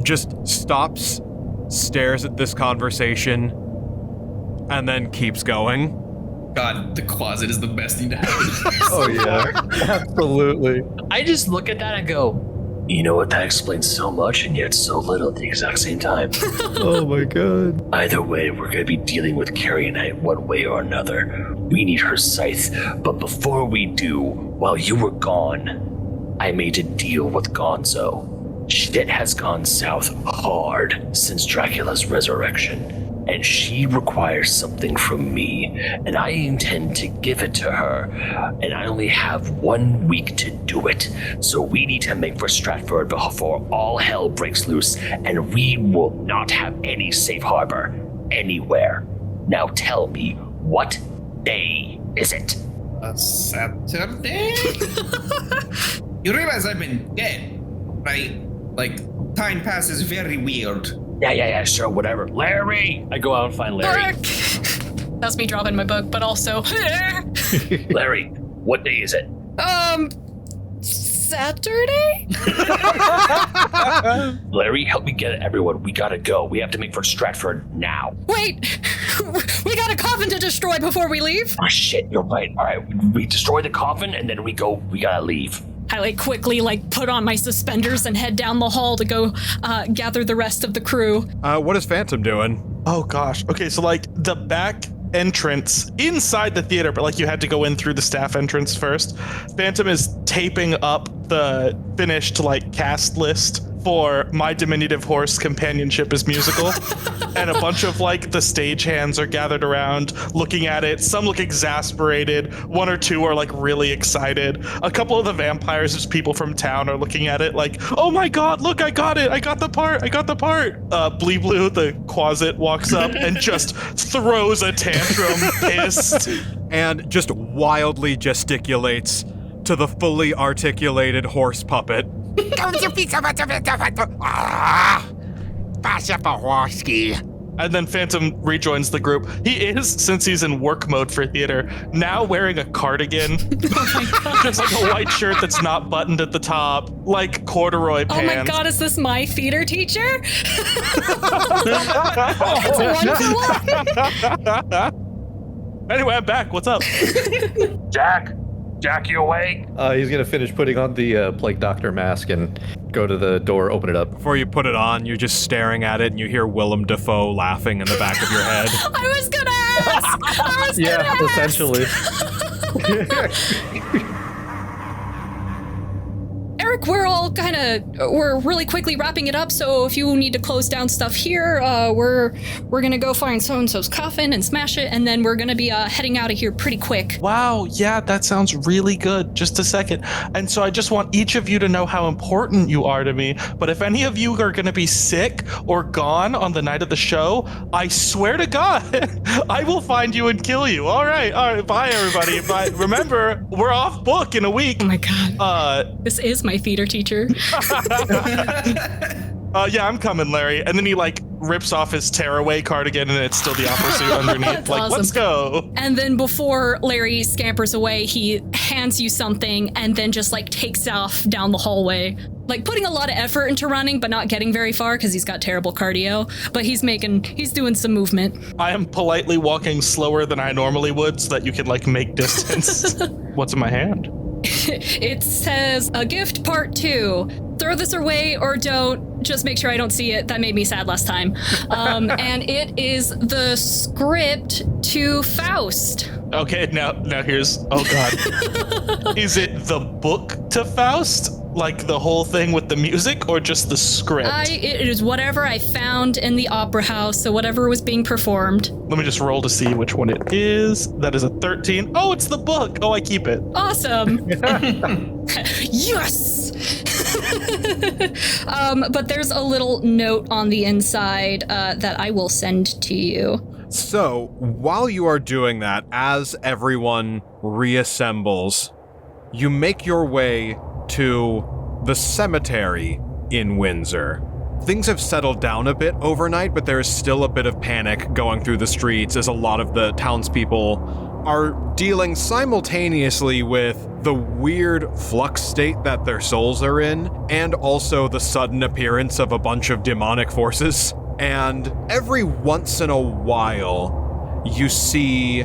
Just stops, stares at this conversation, and then keeps going. God, the Quasit is the best thing to happen. Oh yeah, absolutely. I just look at that and go, You know what? That explains so much and yet so little at the exact same time. Oh my god. Either way, we're going to be dealing with Carrionite one way or another. We need her scythe, but before we do, while you were gone, I made a deal with Gonzo. Shit has gone south hard since Dracula's resurrection, and she requires something from me, and I intend to give it to her, and I only have 1 week to do it. So we need to make for Stratford before all hell breaks loose, and we will not have any safe harbor anywhere. Now tell me, what day is it? Saturday? You realize I've been dead, right? Like, time passes very weird. Yeah, sure, whatever. Larry! I go out and find Larry. That's me dropping my book, but also... Larry, what day is it? Saturday? Larry, help me get it, everyone. We gotta go. We have to make for Stratford now. Wait! We got a coffin to destroy before we leave? Oh, shit, you're right. All right, we destroy the coffin, and then we gotta leave. I quickly put on my suspenders and head down the hall to go gather the rest of the crew. What is Phantom doing? Oh gosh. Okay, so the back entrance inside the theater, but you had to go in through the staff entrance first. Phantom is taping up the finished cast list for My Diminutive Horse Companionship is Musical. And a bunch of the stagehands are gathered around looking at it. Some look exasperated. 1 or 2 are really excited. A couple of the vampires, just people from town, are looking at it oh my god, look, I got it. I got the part. Blee Blue, the Quasit, walks up and just throws a tantrum, pissed. And just wildly gesticulates to the fully articulated horse puppet. And then Phantom rejoins the group. He is, since he's in work mode for theater, now wearing a cardigan. Just a white shirt that's not buttoned at the top, corduroy pants. Oh my god, is this my theater teacher? It's a 1 for 1. Anyway, I'm back. What's up? Jack, you awake? He's gonna finish putting on the plague doctor mask and go to the door, open it up. Before you put it on, you're just staring at it and you hear Willem Dafoe laughing in the back of your head. I was gonna ask! Essentially. Eric, we're really quickly wrapping it up, so if you need to close down stuff here, we're gonna go find so-and-so's coffin and smash it, and then we're gonna be heading out of here pretty quick. Wow, yeah, that sounds really good. Just a second. And so I just want each of you to know how important you are to me, but if any of you are gonna be sick or gone on the night of the show, I swear to God, I will find you and kill you. All right, bye everybody. Bye. Remember, we're off book in a week. Oh my god. This is my theater teacher. Yeah, I'm coming, Larry. And then he rips off his tearaway cardigan and it's still the opera suit underneath. Awesome. Let's go. And then before Larry scampers away, he hands you something and then just takes off down the hallway. Putting a lot of effort into running, but not getting very far because he's got terrible cardio. But he's doing some movement. I am politely walking slower than I normally would so that you can make distance. What's in my hand? It says, a gift part 2. Throw this away or don't. just make sure I don't see it. That made me sad last time. And it is the script to Faust. Okay, now here's, oh God. Is it the book to Faust? Like the whole thing with the music, or just the script? It is whatever I found in the opera house, so whatever was being performed. Let me just roll to see which one it is. That is a 13. Oh, it's the book. Oh, I keep it. Awesome. Yes! But there's a little note on the inside that I will send to you. So, while you are doing that, as everyone reassembles, you make your way to the cemetery in Windsor. Things have settled down a bit overnight, but there is still a bit of panic going through the streets as a lot of the townspeople are dealing simultaneously with the weird flux state that their souls are in, and also the sudden appearance of a bunch of demonic forces. And every once in a while, you see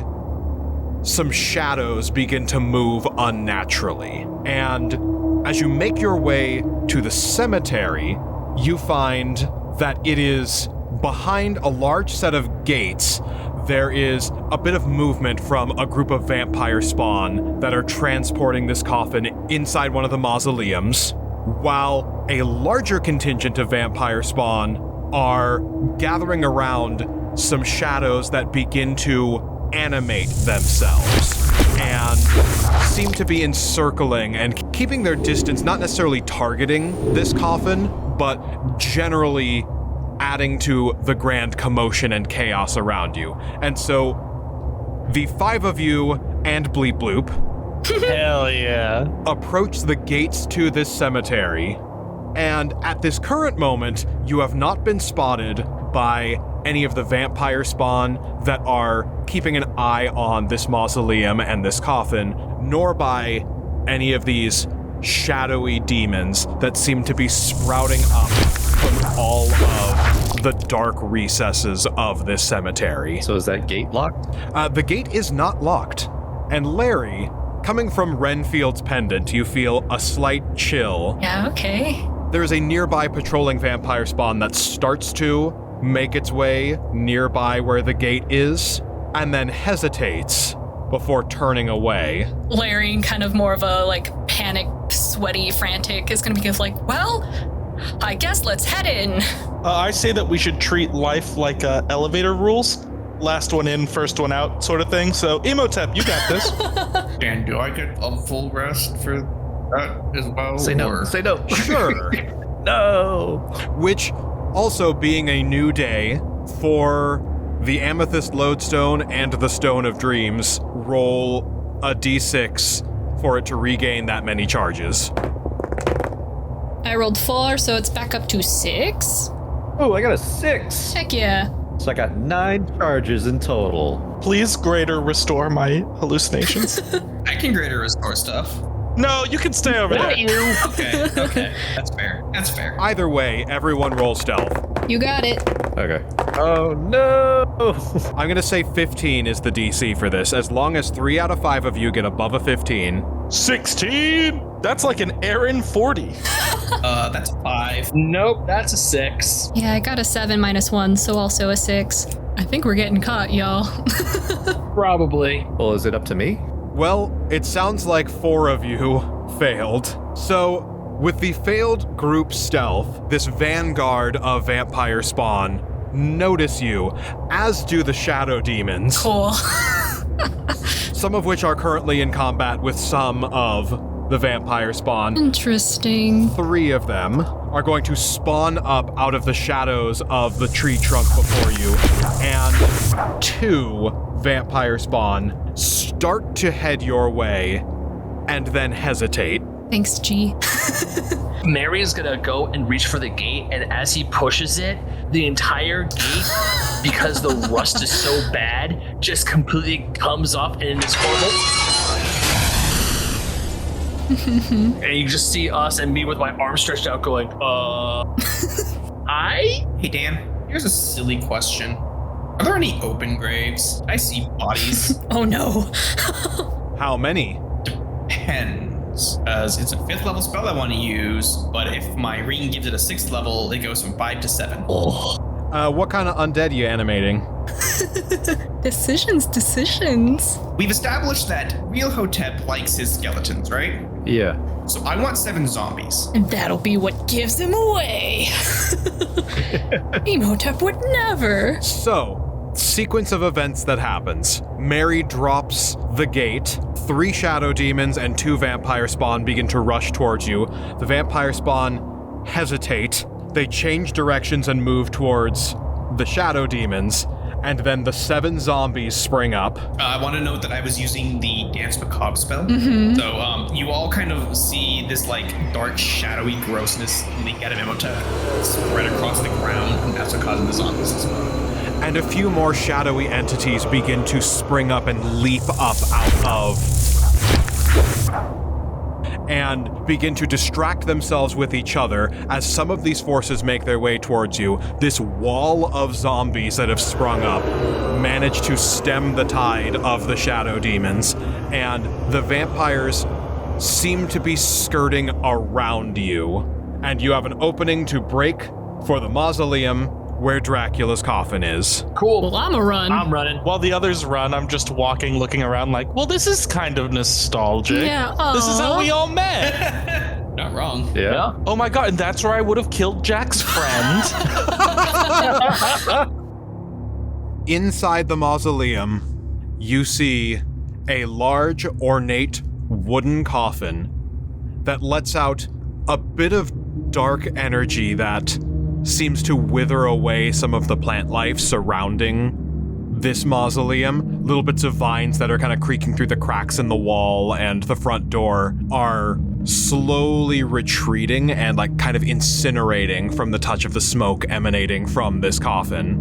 some shadows begin to move unnaturally. And as you make your way to the cemetery, you find that it is behind a large set of gates. There is a bit of movement from a group of vampire spawn that are transporting this coffin inside one of the mausoleums, while a larger contingent of vampire spawn are gathering around some shadows that begin to animate themselves and seem to be encircling and keeping their distance, not necessarily targeting this coffin, but generally adding to the grand commotion and chaos around you. And so the five of you and Bleep Bloop Hell yeah. approach the gates to this cemetery. And at this current moment, you have not been spotted by any of the vampire spawn that are keeping an eye on this mausoleum and this coffin, nor by any of these shadowy demons that seem to be sprouting up from all of the dark recesses of this cemetery. So is that gate locked? The gate is not locked. And Larry, coming from Renfield's pendant, you feel a slight chill. Yeah, okay. There is a nearby patrolling vampire spawn that starts to make its way nearby where the gate is, and then hesitates before turning away. Larry, kind of more of a panic, sweaty, frantic, is going to be like, well, I guess let's head in. I say that we should treat life like elevator rules. Last one in, first one out sort of thing. So, Imhotep, you got this. Dan, do I get a full rest for that as well? Say no. or- Say no. Sure. No. Which, also being a new day for the Amethyst Lodestone and the Stone of Dreams, roll a d6 for it to regain that many charges. I rolled 4, so it's back up to 6. Oh, I got a 6. Heck yeah. So I got 9 charges in total. Please greater restore my hallucinations. I can greater restore stuff. No, you can stay over there. Okay. That's fair. Either way, everyone roll stealth. You got it. Okay. Oh, no. I'm going to say 15 is the DC for this, as long as 3 out of 5 of you get above a 15. 16? That's like an Aaron 40. That's 5. Nope, that's a 6. Yeah, I got a 7 minus 1, so also a 6. I think we're getting caught, y'all. Probably. Well, is it up to me? Well, it sounds like 4 of you failed. So, with the failed group stealth, this vanguard of vampire spawn notice you, as do the shadow demons. Cool. Some of which are currently in combat with some of the vampire spawn. Interesting. 3 of them are going to spawn up out of the shadows of the tree trunk before you, and 2 vampire spawn start to head your way and then hesitate. Thanks, G. Mary is gonna go and reach for the gate, and as he pushes it, the entire gate, because the rust is so bad, just completely comes off and it's horrible. And you just see us and me with my arms stretched out going, Hey Dan, here's a silly question. Are there any open graves? I see bodies. Oh no. How many? Depends. zombies. As it's a 5th level spell I want to use, but if my ring gives it a 6th level, it goes from 5 to 7. What kind of undead are you animating? Decisions. We've established that Real Hotep likes his skeletons, right? Yeah. So I want 7 zombies. And that'll be what gives him away. Imhotep would never. So, sequence of events that happens. Mary drops the gate. 3 shadow demons and 2 vampire spawn begin to rush towards you. The vampire spawn hesitate. They change directions and move towards the shadow demons. And then the 7 zombies spring up. I want to note that I was using the Dance Macabre spell. So you all kind of see this like dark, shadowy grossness leak out of Imhotep spread across the ground, and that's what causing the zombies as well. And a few more shadowy entities begin to spring up and leap up out of and begin to distract themselves with each other. As some of these forces make their way towards you, this wall of zombies that have sprung up manage to stem the tide of the shadow demons, and the vampires seem to be skirting around you, and you have an opening to break for the mausoleum where Dracula's coffin is. Cool. Well, I'm running. While the others run, I'm just walking, looking around like, well, this is kind of nostalgic. Yeah, This is how we all met. Not wrong. Yeah. Oh my god, and that's where I would have killed Jack's friend. Inside the mausoleum, you see a large, ornate wooden coffin that lets out a bit of dark energy that seems to wither away some of the plant life surrounding this mausoleum. Little bits of vines that are kind of creaking through the cracks in the wall, and the front door are slowly retreating and like kind of incinerating from the touch of the smoke emanating from this coffin.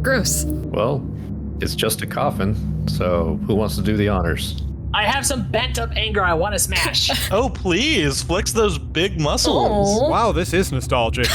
Gross. Well, it's just a coffin, so who wants to do the honors? I have some bent up anger I want to smash. Oh, please, flex those big muscles. Aw. Wow, this is nostalgic.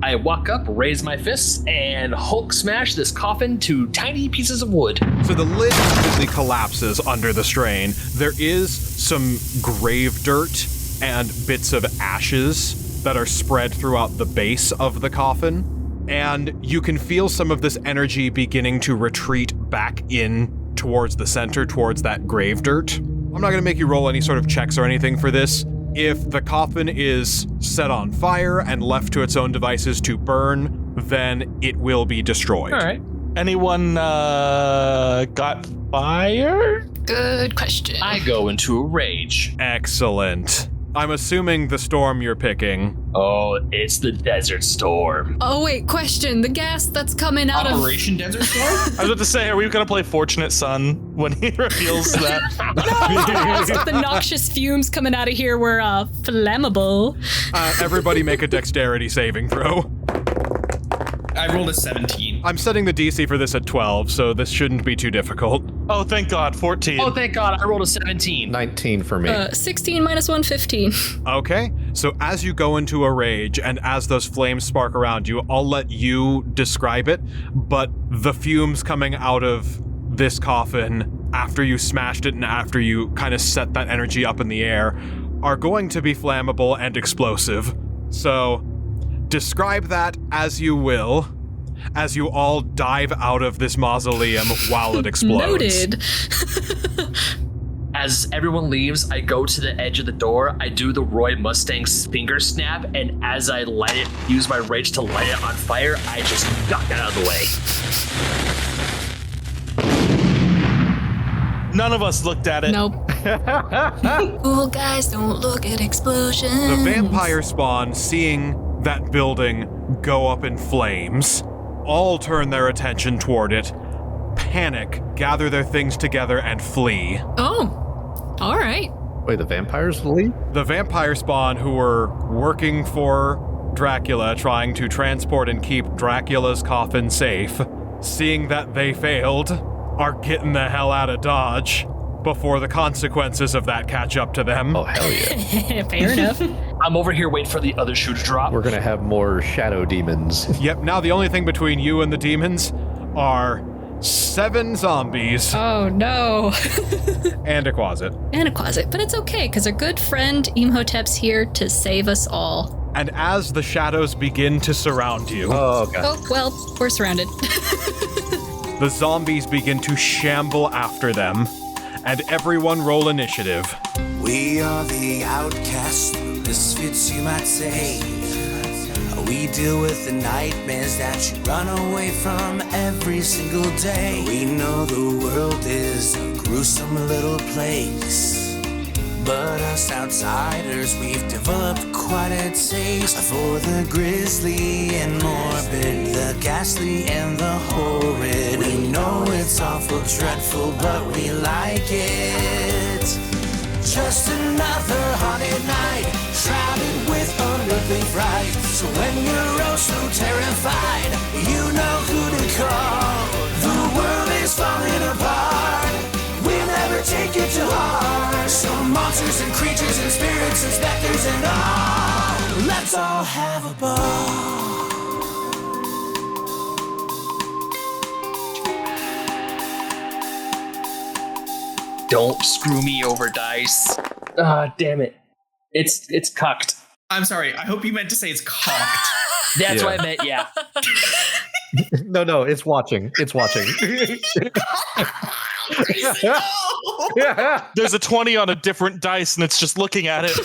I walk up, raise my fists, and Hulk smash this coffin to tiny pieces of wood. So the lid completely collapses under the strain. There is some grave dirt and bits of ashes that are spread throughout the base of the coffin, and you can feel some of this energy beginning to retreat back in towards the center, towards that grave dirt. I'm not going to make you roll any sort of checks or anything for this. If the coffin is set on fire and left to its own devices to burn, then it will be destroyed. All right. Anyone got fire? Good question. I go into a rage. Excellent. I'm assuming the storm you're picking. Oh, it's the Desert Storm. Oh, wait, question. The gas that's coming out of... Operation Desert Storm? I was about to say, are we going to play Fortunate Son when he reveals that? The noxious fumes coming out of here were flammable. Everybody make a dexterity saving throw. I rolled a 17. I'm setting the DC for this at 12, so this shouldn't be too difficult. Oh, thank God, 14. Oh, thank God, I rolled a 17. 19 for me. 16 minus 1, 15. Okay, so as you go into a rage and as those flames spark around you, I'll let you describe it, but the fumes coming out of this coffin after you smashed it and after you kind of set that energy up in the air are going to be flammable and explosive. So describe that as you will, as you all dive out of this mausoleum while it explodes. Noted. As everyone leaves, I go to the edge of the door, I do the Roy Mustang's finger snap, and as I light it, use my rage to light it on fire, I just duck it out of the way. None of us looked at it. Nope. Cool guys don't look at explosions. The vampire spawn, seeing that building go up in flames, all turn their attention toward it, panic, gather their things together, and flee. Oh, all right. Wait, the vampires leave? The vampire spawn, who were working for Dracula, trying to transport and keep Dracula's coffin safe, seeing that they failed, are getting the hell out of Dodge before the consequences of that catch up to them. Oh, hell yeah. Fair enough. I'm over here waiting for the other shoe to drop. We're going to have more shadow demons. Yep, now the only thing between you and the demons are 7 zombies, Oh no. and a closet. And a closet. But it's okay, because our good friend Imhotep's here to save us all. And as the shadows begin to surround you, Oh, God. Oh, well, we're surrounded. the zombies begin to shamble after them. And everyone roll initiative. We are the outcasts, the misfits you might say. We deal with the nightmares that you run away from every single day. We know the world is a gruesome little place, but us outsiders, we've developed quite a taste for the grisly and morbid, the ghastly and the horrid. We know it's awful, dreadful, but we like it. Just another haunted night, shrouded with unearthly fright. So when you're oh so terrified, you know who to call. The world is falling apart, we'll never take it to heart. Some monsters and creatures and spirits and specters and all, let's all have a ball. Don't screw me over, dice. Ah, damn it. It's cucked. I'm sorry. I hope you meant to say it's cocked. That's Yeah. what I meant, yeah. No, it's watching. It's watching. There's a 20 on a different dice, and it's just looking at it.